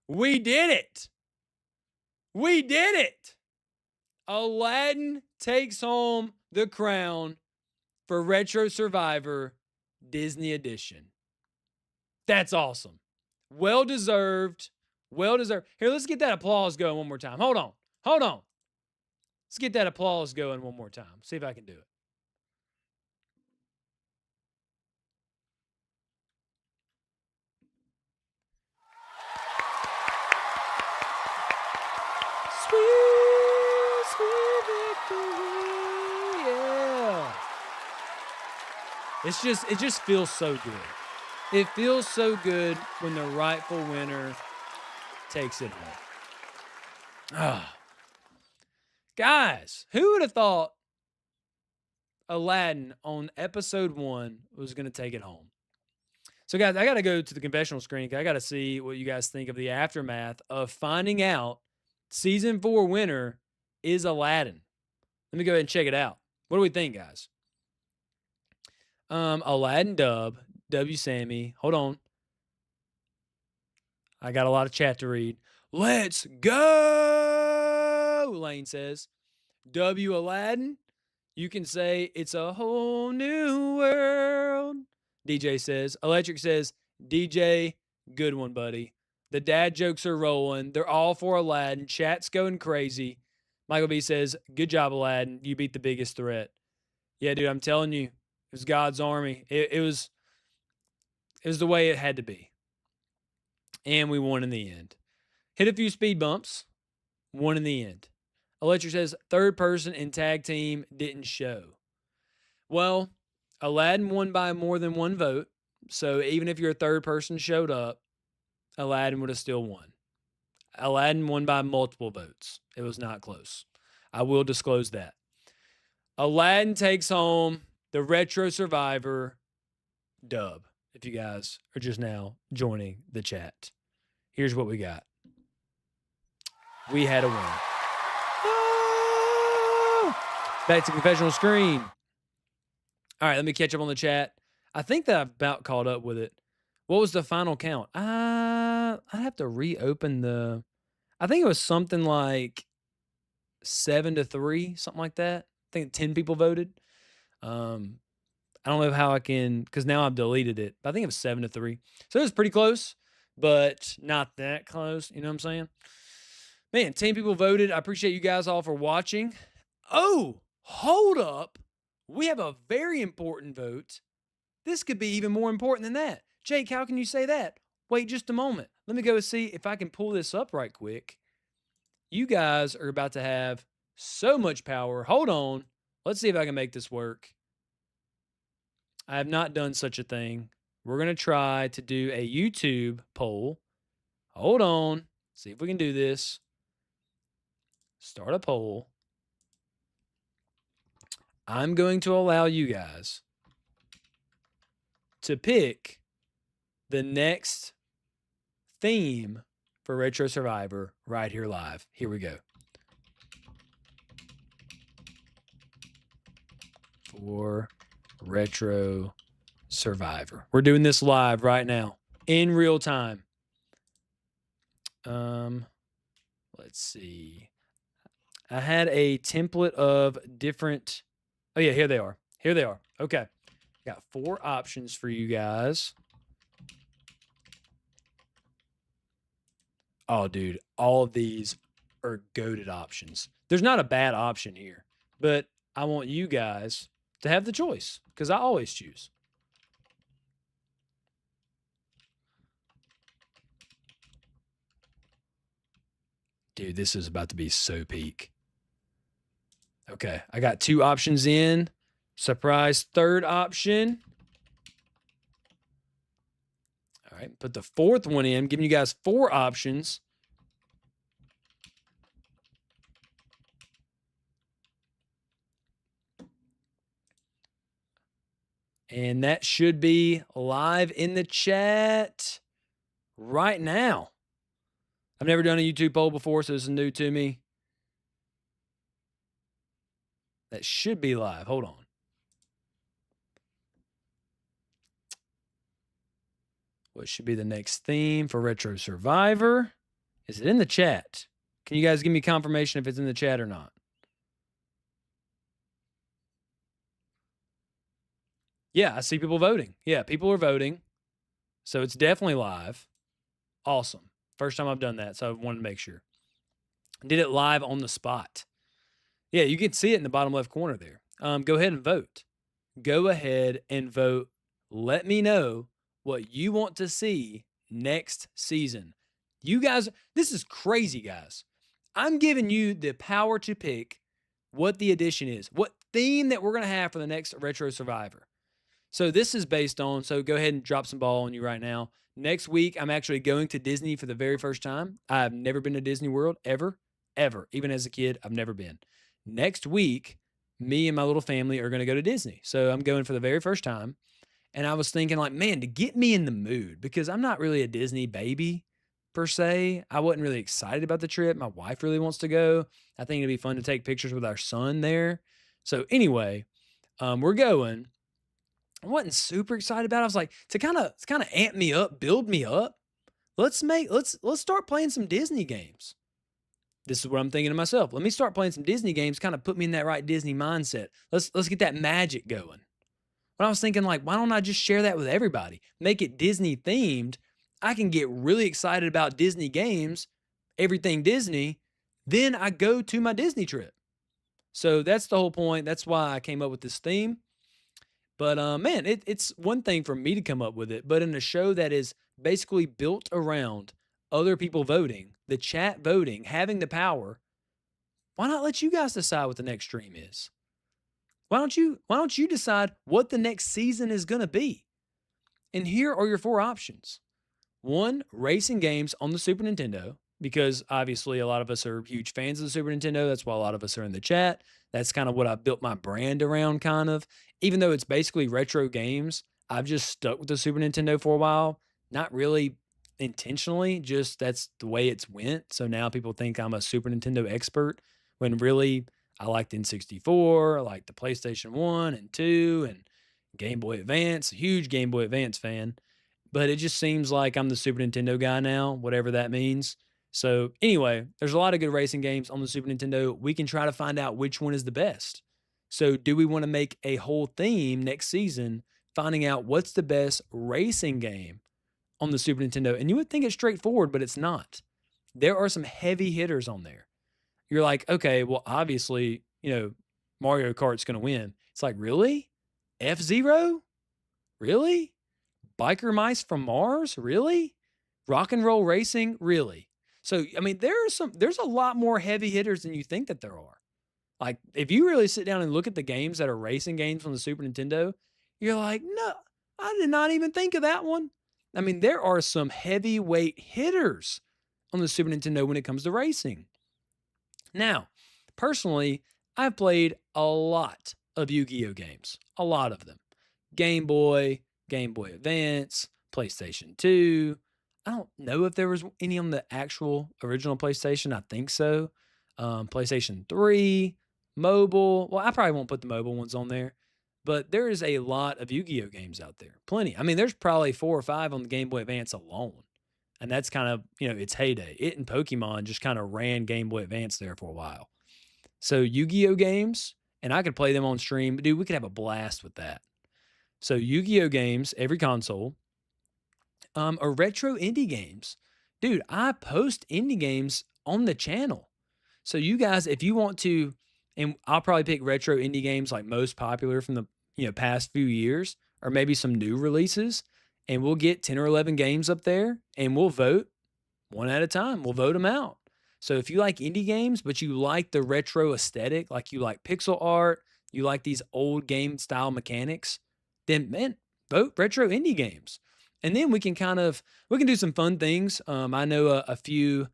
we did it. Aladdin takes home the crown for Retro Survivor Disney Edition. That's awesome. Well deserved. Here, let's get that applause going one more time. Hold on. Let's get that applause going one more time. See if I can do it. Sweet victory, yeah. It just feels so good. It feels so good when the rightful winner takes it home. Ah. Guys, who would have thought Aladdin on episode 1 was going to take it home? So, guys, I got to go to the confessional screen. I got to see what you guys think of the aftermath of finding out season 4 winner is Aladdin. Let me go ahead and check it out. What do we think, guys? Aladdin Dub, W Sammy. Hold on. I got a lot of chat to read. Let's go, Lane says. W Aladdin, you can say it's a whole new world. DJ says. Electric says, DJ, good one, buddy. The dad jokes are rolling. They're all for Aladdin. Chat's going crazy. Michael B says, good job, Aladdin. You beat the biggest threat. Yeah, dude, I'm telling you, it was God's army. It was the way it had to be. And we won in the end. Hit a few speed bumps. Won in the end. Electric says, third person and tag team didn't show. Well, Aladdin won by more than one vote. So even if your third person showed up, Aladdin would have still won. Aladdin won by multiple votes. It was not close. I will disclose that. Aladdin takes home the Retro Survivor dub, if you guys are just now joining the chat. Here's what we got. We had a win. Ah! Back to confessional screen. All right, let me catch up on the chat. I think that I've about caught up with it. What was the final count? I'd have to reopen the... I think it was something like 7-3, something like that. I think 10 people voted. I don't know how I can... Because now I've deleted it. But I think it was 7-3. So it was pretty close, but not that close. You know what I'm saying? Man, 10 people voted. I appreciate you guys all for watching. Oh, hold up. We have a very important vote. This could be even more important than that. Jake, how can you say that? Wait just a moment. Let me go see if I can pull this up right quick. You guys are about to have so much power. Hold on. Let's see if I can make this work. I have not done such a thing. We're going to try to do a YouTube poll. Hold on. See if we can do this. Start a poll. I'm going to allow you guys to pick the next theme for Retro Survivor right here live. Here we go. For Retro Survivor. We're doing this live right now in real time. Let's see. I had a template of different... Oh, yeah, here they are. Here they are. Okay. Got 4 options for you guys. Oh, dude. All of these are goated options. There's not a bad option here. But I want you guys to have the choice. Because I always choose. Dude, this is about to be so peak. Okay, I got 2 options in. Surprise third option. All right, put the 4th one in, giving you guys 4 options. And that should be live in the chat right now. I've never done a YouTube poll before, so this is new to me. That should be live. Hold on. What should be the next theme for Retro Survivor? Is it in the chat? Can you guys give me confirmation if it's in the chat or not? Yeah, I see people voting. Yeah, people are voting. So it's definitely live. Awesome. First time I've done that, so I wanted to make sure. Did it live on the spot. Yeah, you can see it in the bottom left corner there. Go ahead and vote. Go ahead and vote. Let me know what you want to see next season. You guys, this is crazy, guys. I'm giving you the power to pick what the edition is, what theme that we're going to have for the next Retro Survivor. So this is based on, so go ahead and drop some ball on you right now. Next week, I'm actually going to Disney for the very first time. I've never been to Disney World, ever. Even as a kid, I've never been. Next week, me and my little family are going to go to Disney. So I'm going for the very first time. And I was thinking like, man, to get me in the mood, because I'm not really a Disney baby per se. I wasn't really excited about the trip. My wife really wants to go. I think it'd be fun to take pictures with our son there. So anyway, we're going. I wasn't super excited about it. I was like, to kind of amp me up, build me up. Let's start playing some Disney games. This is what I'm thinking to myself. Let me start playing some Disney games, kind of put me in that right Disney mindset. Let's get that magic going. But I was thinking, like, why don't I just share that with everybody? Make it Disney themed. I can get really excited about Disney games, everything Disney. Then I go to my Disney trip. So that's the whole point. That's why I came up with this theme. But man, it's one thing for me to come up with it, but in a show that is basically built around other people voting, the chat voting, having the power, why not let you guys decide what the next stream is? Why don't you decide what the next season is going to be? And here are your four options. One, racing games on the Super Nintendo, because obviously a lot of us are huge fans of the Super Nintendo. That's why a lot of us are in the chat. That's kind of what I built my brand around, kind of. Even though it's basically retro games, I've just stuck with the Super Nintendo for a while. Not really intentionally, just that's the way it's went. So now people think I'm a Super Nintendo expert when really I liked N64, I liked the PlayStation 1 and 2 and Game Boy Advance, a huge Game Boy Advance fan, but it just seems like I'm the Super Nintendo guy now, whatever that means. So, anyway, there's a lot of good racing games on the Super Nintendo. We can try to find out which one is the best. So, do we want to make a whole theme next season, finding out what's the best racing game on the Super Nintendo? And you would think it's straightforward, but it's not. There are some heavy hitters on there. You're like, okay, well, obviously, Mario Kart's going to win. It's like, really? F Zero? Really? Biker Mice from Mars? Really? Rock and Roll Racing? Really? So, I mean, there's a lot more heavy hitters than you think that there are. Like, if you really sit down and look at the games that are racing games on the Super Nintendo, you're like, no, I did not even think of that one. I mean, there are some heavyweight hitters on the Super Nintendo when it comes to racing. Now, personally, I've played a lot of Yu-Gi-Oh games, a lot of them. Game Boy, Game Boy Advance, PlayStation 2. I don't know if there was any on the actual original PlayStation. I think so. PlayStation 3, mobile. Well, I probably won't put the mobile ones on there, but there is a lot of Yu-Gi-Oh games out there. Plenty. I mean, there's probably 4 or 5 on the Game Boy Advance alone. And that's kind of, its heyday. It and Pokemon just kind of ran Game Boy Advance there for a while. So Yu-Gi-Oh games, and I could play them on stream, but dude, we could have a blast with that. So Yu-Gi-Oh games, every console, or retro indie games. Dude, I post indie games on the channel. So you guys, if you want to, and I'll probably pick retro indie games like most popular from the past few years, or maybe some new releases, and we'll get 10 or 11 games up there, and we'll vote one at a time. We'll vote them out. So if you like indie games, but you like the retro aesthetic, like you like pixel art, you like these old game style mechanics, then man, vote retro indie games. And then we can do some fun things. I know a few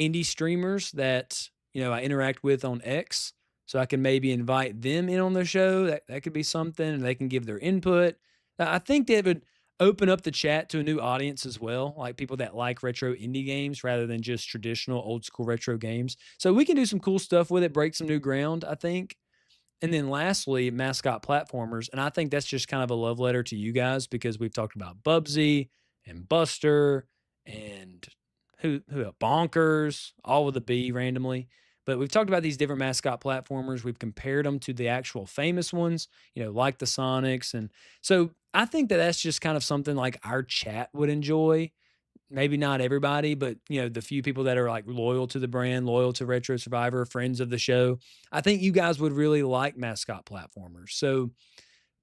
indie streamers that, I interact with on X. So I can maybe invite them in on the show. That could be something, and they can give their input. I think that would open up the chat to a new audience as well, like people that like retro indie games rather than just traditional old school retro games. So we can do some cool stuff with it, break some new ground, I think. And then lastly, mascot platformers. And I think that's just kind of a love letter to you guys because we've talked about Bubsy and Buster and who Bonkers, all with a B randomly. But we've talked about these different mascot platformers. We've compared them to the actual famous ones, like the Sonics. And so I think that that's just kind of something like our chat would enjoy. Maybe not everybody, but the few people that are like loyal to the brand, loyal to Retro Survivor, friends of the show. I think you guys would really like mascot platformers. So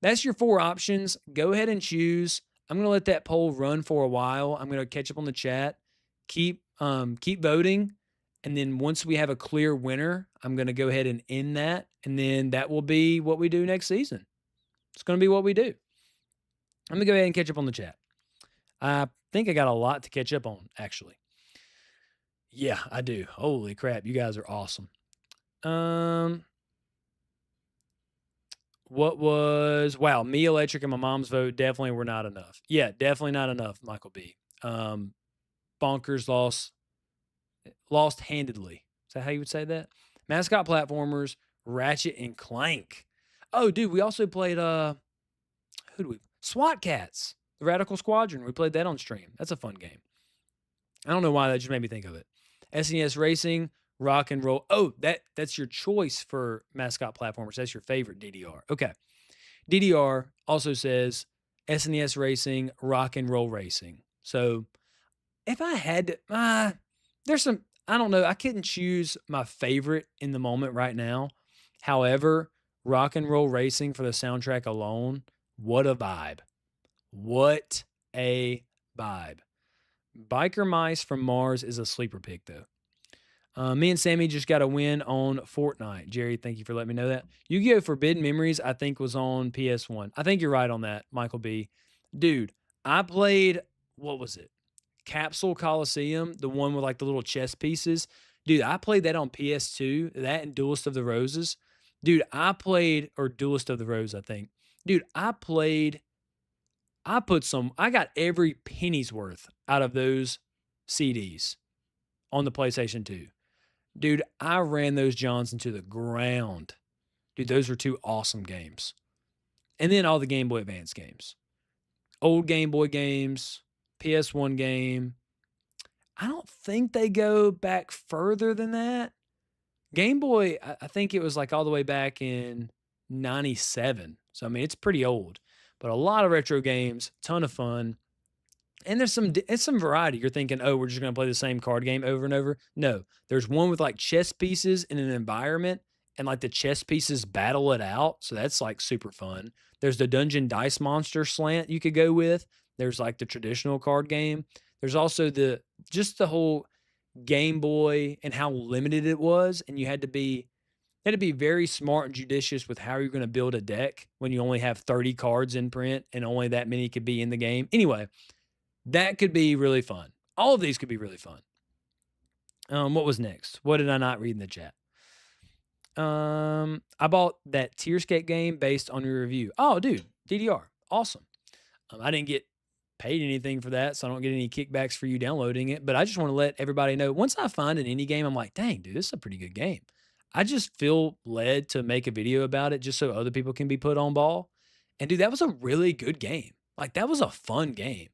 that's your 4 options. Go ahead and choose. I'm going to let that poll run for a while. I'm going to catch up on the chat. Keep voting. And then once we have a clear winner, I'm going to go ahead and end that. And then that will be what we do next season. It's going to be what we do. I'm going to go ahead and catch up on the chat. I think I got a lot to catch up on, actually. Yeah, I do. Holy crap. You guys are awesome. Me Electric and my mom's vote definitely were not enough. Yeah, definitely not enough, Michael B. Bonkers lost handedly. Is that how you would say that? Mascot platformers, Ratchet and Clank. Oh, dude, we also played SWAT Cats, the Radical Squadron. We played that on stream. That's a fun game. I don't know why that just made me think of it. SNES Racing, Rock and Roll. Oh, that's your choice for mascot platformers. That's your favorite DDR. Okay. DDR also says SNES racing, rock and roll racing. So if I had to, there's some, I don't know, I couldn't choose my favorite in the moment right now. However, rock and roll racing for the soundtrack alone, what a vibe. What a vibe. Biker Mice from Mars is a sleeper pick, though. Me and Sammy just got a win on Fortnite. Jerry, thank you for letting me know that. Yu-Gi-Oh! Forbidden Memories, I think, was on PS1. I think you're right on that, Michael B. Dude, I played, what was it? Capsule Coliseum, the one with like the little chess pieces. Dude, I played that on PS2, that and Duelist of the Roses. Dude, I played, or Duelist of the Rose, I think. Dude, I got every penny's worth out of those CDs on the PlayStation 2. Dude, I ran those Johns into the ground. Dude, those were two awesome games. And then all the Game Boy Advance games. Old Game Boy games, PS1 game. I don't think they go back further than that. Game Boy, I think it was like all the way back in 97. So, I mean, it's pretty old. But a lot of retro games, ton of fun. And it's some variety. You're thinking, oh, we're just going to play the same card game over and over. No, there's one with like chess pieces in an environment, and like the chess pieces battle it out. So that's like super fun. There's the Dungeon Dice Monster slant you could go with. There's like the traditional card game. There's also the whole Game Boy and how limited it was, and you had to be very smart and judicious with how you're going to build a deck when you only have 30 cards in print and only that many could be in the game. Anyway, that could be really fun. All of these could be really fun. What was next? What did I not read in the chat? I bought that Tearscape game based on your review. Oh, dude, DDR. Awesome. I didn't get paid anything for that, so I don't get any kickbacks for you downloading it. But I just want to let everybody know, once I find an indie game, I'm like, dang, dude, this is a pretty good game. I just feel led to make a video about it just so other people can be put on ball. And dude, that was a really good game. Like, that was a fun game.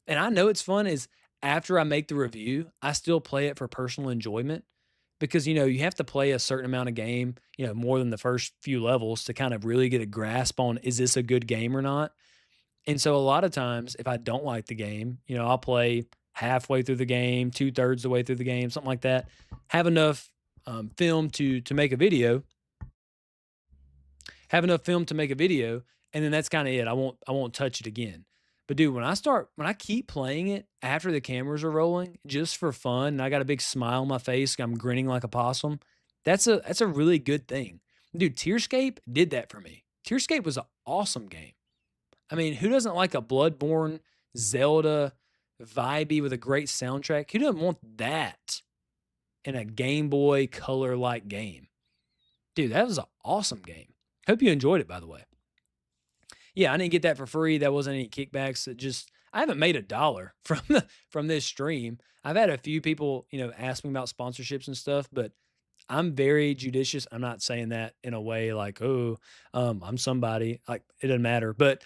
And I know it's fun is after I make the review, I still play it for personal enjoyment because, you have to play a certain amount of game, more than the first few levels to kind of really get a grasp on, is this a good game or not? And so a lot of times if I don't like the game, I'll play halfway through the game, 2/3 the way through the game, something like that, have enough film to make a video, and then that's kind of it. I won't touch it again. But dude, when I keep playing it after the cameras are rolling just for fun, and I got a big smile on my face, I'm grinning like a possum, that's a really good thing. Dude, Tearscape did that for me. Tearscape was an awesome game. I mean, who doesn't like a Bloodborne, Zelda, vibey with a great soundtrack? Who doesn't want that in a Game Boy Color-like game? Dude, that was an awesome game. Hope you enjoyed it, by the way. Yeah, I didn't get that for free. That wasn't any kickbacks. I haven't made $1 from this stream. I've had a few people, ask me about sponsorships and stuff, but I'm very judicious. I'm not saying that in a way like, oh, I'm somebody. Like, it doesn't matter. But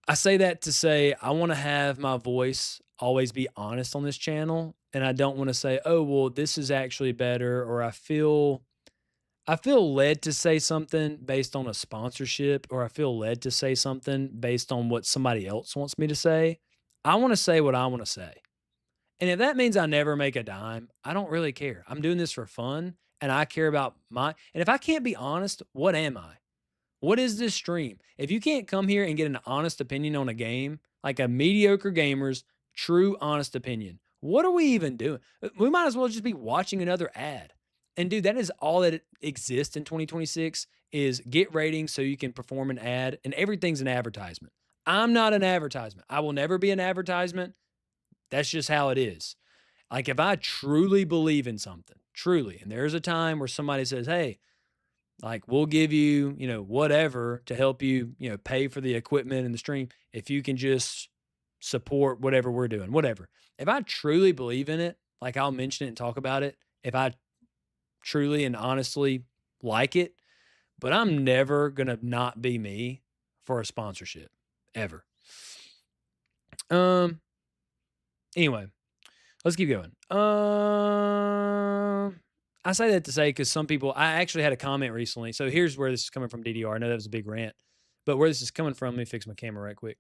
I say that to say I want to have my voice always be honest on this channel. And I don't want to say, oh, well, this is actually better, or I feel led to say something based on a sponsorship, or I feel led to say something based on what somebody else wants me to say. I want to say what I want to say. And if that means I never make a dime, I don't really care. I'm doing this for fun, and I care about and if I can't be honest, what am I? What is this stream? If you can't come here and get an honest opinion on a game, like a mediocre gamer's true honest opinion, what are we even doing? We might as well just be watching another ad. And dude, that is all that exists in 2026 is get ratings so you can perform an ad, and everything's an advertisement. I'm not an advertisement. I will never be an advertisement. That's just how it is. Like, if I truly believe in something, truly, and there's a time where somebody says, hey, like, we'll give you, whatever to help you, pay for the equipment and the stream, if you can just support whatever we're doing, whatever. If I truly believe in it, like, I'll mention it and talk about it. If I truly and honestly like it, but I'm never going to not be me for a sponsorship, ever. Anyway, let's keep going. I say that to say, because some people, I actually had a comment recently. So here's where this is coming from, DDR. I know that was a big rant, But where this is coming from, let me fix my camera right quick,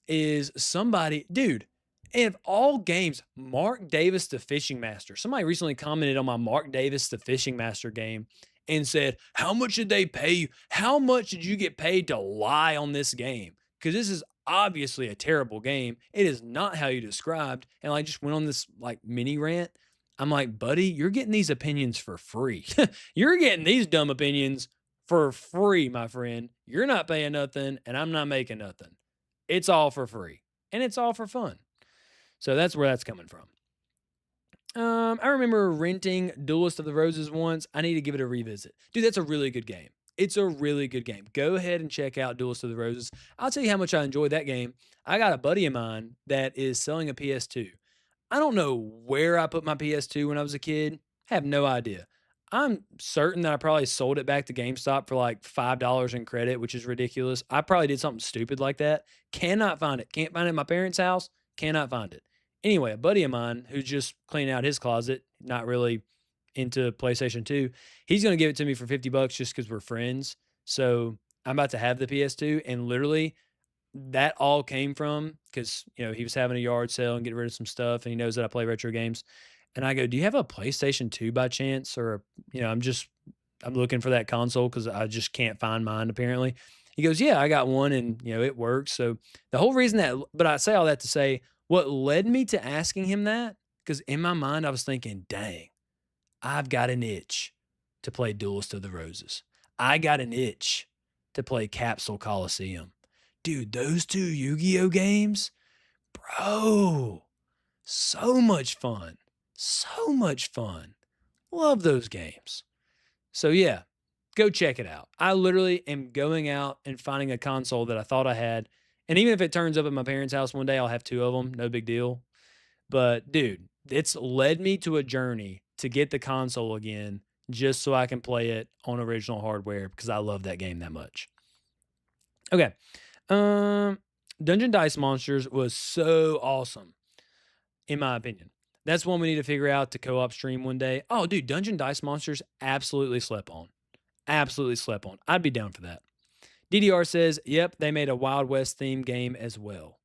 is somebody, dude, of all games, Mark Davis, the Fishing Master. Somebody recently commented on my Mark Davis, the Fishing Master game and said, how much did they pay you? How much did you get paid to lie on this game? Because this is obviously a terrible game. It is not how you described. And I just went on this like mini rant. I'm like, buddy, you're getting these opinions for free. You're getting these dumb opinions for free, my friend. You're not paying nothing, and I'm not making nothing. It's all for free, and it's all for fun. So that's where that's coming from. I remember renting Duelist of the Roses once. I need to give it a revisit. Dude, that's a really good game. It's a really good game. Go ahead and check out Duelist of the Roses. I'll tell you how much I enjoyed that game. I got a buddy of mine that is selling a PS2. I don't know where I put my PS2 when I was a kid. Have no idea. I'm certain that I probably sold it back to GameStop for like $5 in credit, which is ridiculous. I probably did something stupid like that. Cannot find it. Can't find it at my parents' house. Cannot find it. Anyway, a buddy of mine who's just cleaning out his closet, not really into PlayStation 2, he's going to give it to me for 50 bucks just because we're friends. So I'm about to have the PS2, and literally that all came from because, he was having a yard sale and getting rid of some stuff, and he knows that I play retro games. And I go, do you have a PlayStation 2 by chance? Or, I'm looking for that console because I just can't find mine apparently. He goes, yeah, I got one and, it works. So the whole reason but I say all that to say, what led me to asking him that, because in my mind, I was thinking, dang, I've got an itch to play Duelist of the Roses. I got an itch to play Capsule Coliseum. Dude, those two Yu-Gi-Oh games, bro, so much fun. So much fun. Love those games. So yeah, go check it out. I literally am going out and finding a console that I thought I had. And even if it turns up at my parents' house one day, I'll have two of them. No big deal. But dude, it's led me to a journey to get the console again just so I can play it on original hardware because I love that game that much. Okay. Dungeon Dice Monsters was so awesome, in my opinion. That's one we need to figure out to co-op stream one day. Oh, dude, Dungeon Dice Monsters absolutely slept on. Absolutely slept on. I'd be down for that. DDR says, yep, they made a Wild West themed game as well.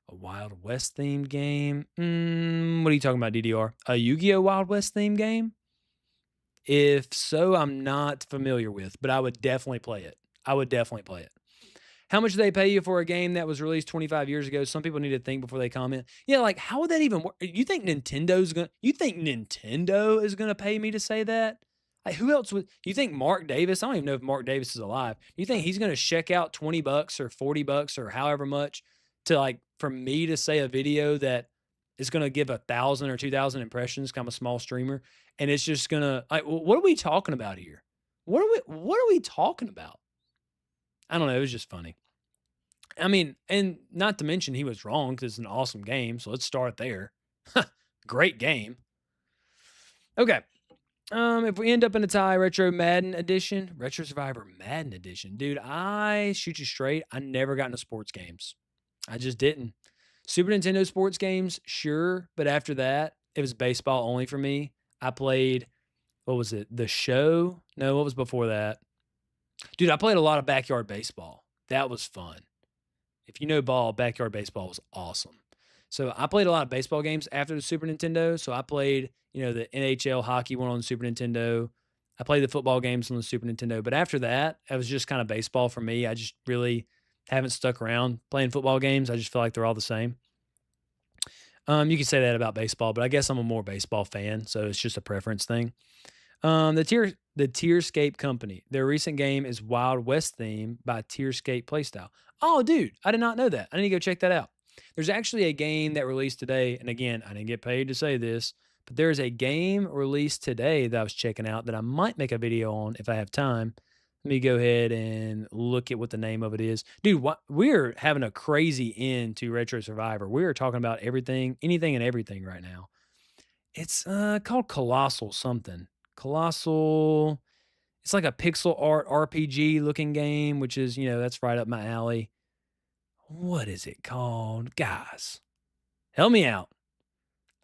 A Wild West themed game? What are you talking about, DDR? A Yu-Gi-Oh! Wild West themed game? If so, I'm not familiar with, but I would definitely play it. I would definitely play it. How much do they pay you for a game that was released 25 years ago? Some people need to think before they comment. Yeah, like how would that even work? You think Nintendo is gonna pay me to say that? Like who else would you think Mark Davis? I don't even know if Mark Davis is alive. You think he's gonna check out 20 bucks or 40 bucks or however much to like for me to say a video that is gonna give 1,000 or 2,000 impressions? I'm a small streamer, and it's just gonna like what are we talking about here? What are we talking about? I don't know. It was just funny. I mean, and not to mention he was wrong because it's an awesome game. So let's start there. Great game. Okay. If we end up in a tie, Retro Madden Edition, Retro Survivor Madden Edition, dude, I shoot you straight. I never got into sports games. I just didn't. Super Nintendo sports games, sure, but after that, it was baseball only for me. I played, what was it? The Show? No, what was before that? Dude, I played a lot of backyard baseball. That was fun. If you know ball, backyard baseball was awesome. So I played a lot of baseball games after the Super Nintendo. So I played, the NHL hockey one on the Super Nintendo. I played the football games on the Super Nintendo. But after that, it was just kind of baseball for me. I just really haven't stuck around playing football games. I just feel like they're all the same. You can say that about baseball, but I guess I'm a more baseball fan. So it's just a preference thing. The Tierscape Company. Their recent game is Wild West theme by Tierscape Playstyle. Oh, dude, I did not know that. I need to go check that out. There's actually a game that released today, and again, I didn't get paid to say this, but there's a game released today that I was checking out that I might make a video on if I have time. Let me go ahead and look at what the name of it is. Dude, we're having a crazy end to Retro Survivor. We're talking about everything, anything and everything right now. It's called Colossal something. Colossal. It's like a pixel art RPG looking game, which is, that's right up my alley. What is it called? Guys, help me out.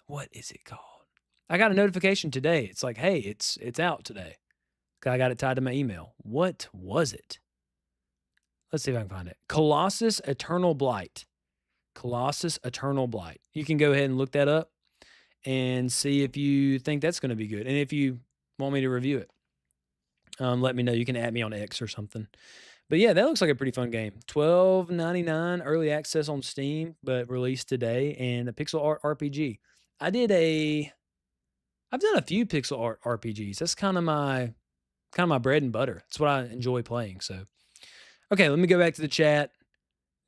What is it called? I got a notification today. It's like, hey, it's out today. I got it tied to my email. What was it? Let's see if I can find it. Colossus Eternal Blight. Colossus Eternal Blight. You can go ahead and look that up and see if you think that's going to be good. And if you want me to review it, let me know. You can add me on X or something. But yeah, that looks like a pretty fun game. $12.99 early access on Steam, but released today, and a pixel art RPG. I've done a few pixel art RPGs. That's kind of my bread and butter. That's what I enjoy playing. So, okay, let me go back to the chat.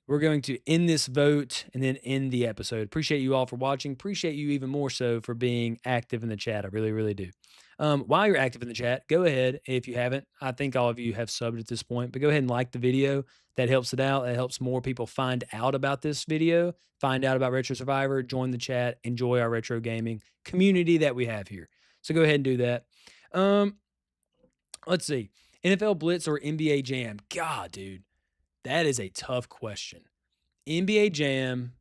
We're going to end this vote and then end the episode. Appreciate you all for watching. Appreciate you even more so for being active in the chat. I really, really do. While you're active in the chat, go ahead. If you haven't, I think all of you have subbed at this point, but go ahead and like the video. That helps it out. That helps more people find out about this video, find out about Retro Survivor, join the chat, enjoy our retro gaming community that we have here. So go ahead and do that. Let's see. NFL Blitz or NBA Jam? God, dude, that is a tough question. NBA Jam,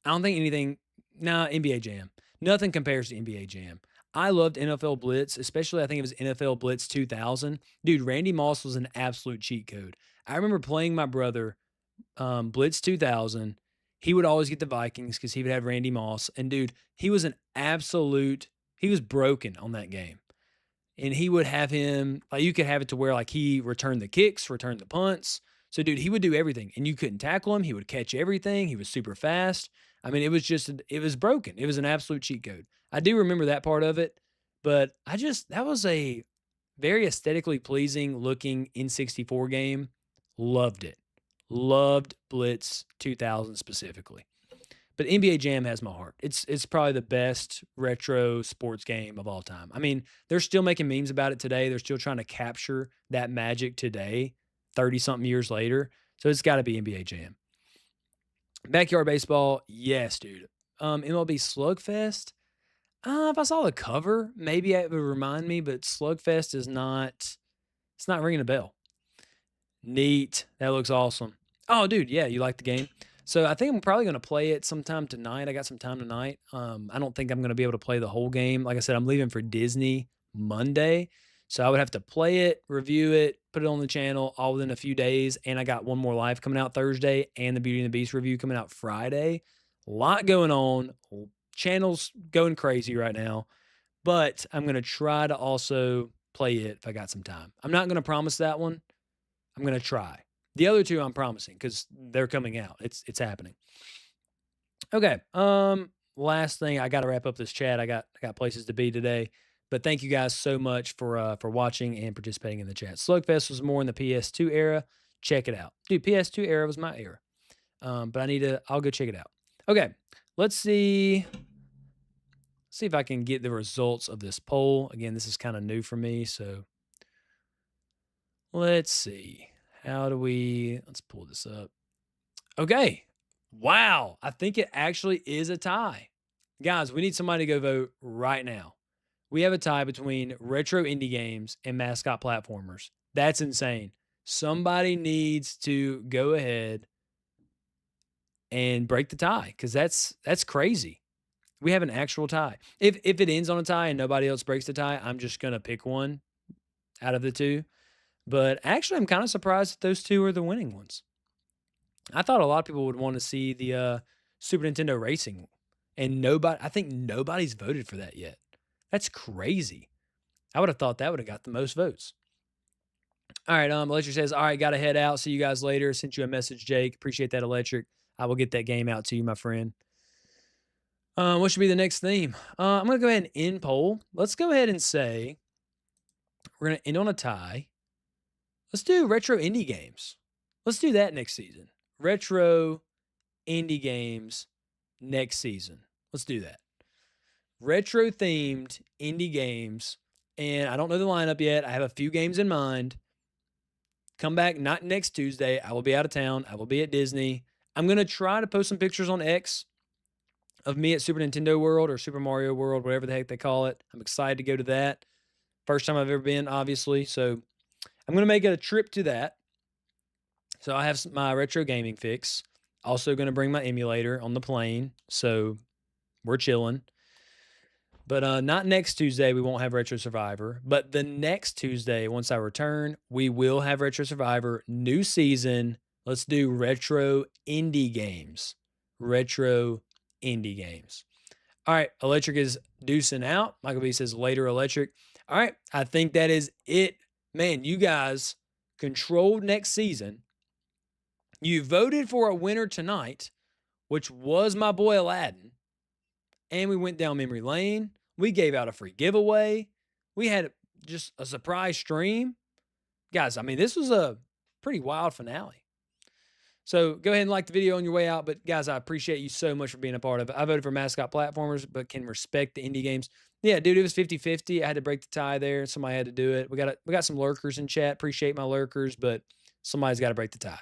I don't think anything. Nah, NBA Jam. Nothing compares to NBA Jam. I loved NFL Blitz, especially I think it was NFL Blitz 2000. Dude, Randy Moss was an absolute cheat code. I remember playing my brother Blitz 2000. He would always get the Vikings because he would have Randy Moss. And dude, he was broken on that game. And he would have him, like you could have it to where like he returned the kicks, returned the punts. So dude, he would do everything and you couldn't tackle him. He would catch everything. He was super fast. I mean, it was broken. It was an absolute cheat code. I do remember that part of it, but that was a very aesthetically pleasing looking N64 game. Loved it. Loved Blitz 2000 specifically. But NBA Jam has my heart. It's probably the best retro sports game of all time. I mean, they're still making memes about it today. They're still trying to capture that magic today, 30-something years later. So it's got to be NBA Jam. Backyard Baseball, yes, dude. MLB Slugfest, if I saw the cover, maybe it would remind me, but Slugfest it's not ringing a bell. Neat. That looks awesome. Oh, dude, yeah, you like the game? So I think I'm probably going to play it sometime tonight. I got some time tonight. I don't think I'm going to be able to play the whole game. Like I said, I'm leaving for Disney Monday. So I would have to play it, review it, put it on the channel all within a few days. And I got one more live coming out Thursday and the Beauty and the Beast review coming out Friday. A lot going on. Channel's going crazy right now. But I'm going to try to also play it if I got some time. I'm not going to promise that one. I'm going to try. The other two I'm promising because they're coming out. It's happening. Okay. Last thing, I got to wrap up this chat. I got places to be today. But thank you guys so much for watching and participating in the chat. Slugfest was more in the PS2 era. Check it out. Dude, PS2 era was my era. But I'll go check it out. Okay. Let's see if I can get the results of this poll. Again, this is kind of new for me, so let's see. Let's pull this up. Okay. Wow. I think it actually is a tie. Guys, we need somebody to go vote right now. We have a tie between retro indie games and mascot platformers. That's insane. Somebody needs to go ahead and break the tie because that's crazy. We have an actual tie. If it ends on a tie and nobody else breaks the tie, I'm just going to pick one out of the two. But actually, I'm kind of surprised that those two are the winning ones. I thought a lot of people would want to see the Super Nintendo Racing, and I think nobody's voted for that yet. That's crazy. I would have thought that would have got the most votes. All right, Electric says, all right, got to head out. See you guys later. Sent you a message, Jake. Appreciate that, Electric. I will get that game out to you, my friend. What should be the next theme? I'm going to go ahead and end poll. Let's go ahead and say we're going to end on a tie. Let's do retro indie games. Let's do that next season. Retro indie games next season. Let's do that. Retro themed indie games. And I don't know the lineup yet. I have a few games in mind. Come back, not next Tuesday. I will be out of town. I will be at Disney. I'm going to try to post some pictures on X of me at Super Nintendo World or Super Mario World, whatever the heck they call it. I'm excited to go to that. First time I've ever been, obviously. So I'm going to make it a trip to that. So I have my retro gaming fix. Also going to bring my emulator on the plane. So we're chilling. But not next Tuesday. We won't have Retro Survivor. But the next Tuesday, once I return, we will have Retro Survivor. New season. Let's do retro indie games. Retro indie games. All right. Electric is deucing out. Michael B says later Electric. All right. I think that is it. Man, you guys controlled next season. You voted for a winner tonight, which was my boy Aladdin. And we went down memory lane. We gave out a free giveaway. We had just a surprise stream. Guys, I mean, this was a pretty wild finale. So go ahead and like the video on your way out. But guys, I appreciate you so much for being a part of it. I voted for mascot platformers, but can respect the indie games. Yeah, dude, it was 50-50. I had to break the tie there. Somebody had to do it. We got some lurkers in chat. Appreciate my lurkers, but somebody's got to break the tie.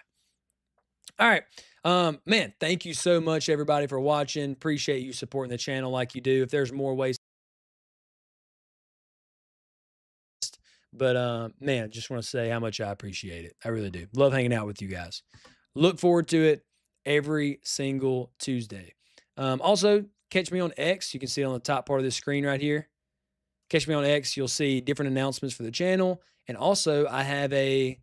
All right. Man, thank you so much, everybody, for watching. Appreciate you supporting the channel like you do. If there's more ways, but man, just want to say how much I appreciate it. I really do. Love hanging out with you guys. Look forward to it every single Tuesday. Also, catch me on X. You can see it on the top part of the screen right here. Catch me on X. You'll see different announcements for the channel. And also, I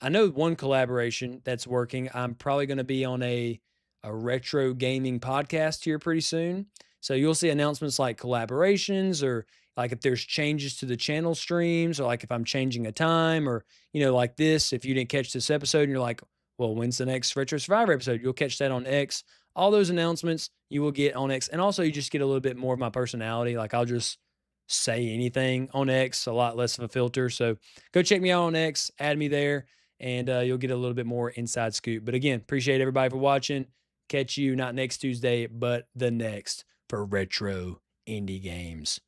know one collaboration that's working. I'm probably going to be on a retro gaming podcast here pretty soon. So you'll see announcements like collaborations, or like if there's changes to the channel streams, or like if I'm changing a time, or, like this, if you didn't catch this episode and you're like, well, when's the next Retro Survivor episode? You'll catch that on X. All those announcements you will get on X. And also you just get a little bit more of my personality. Like I'll just say anything on X, a lot less of a filter. So go check me out on X, add me there, and you'll get a little bit more inside scoop. But again, appreciate everybody for watching. Catch you not next Tuesday, but the next for retro indie games.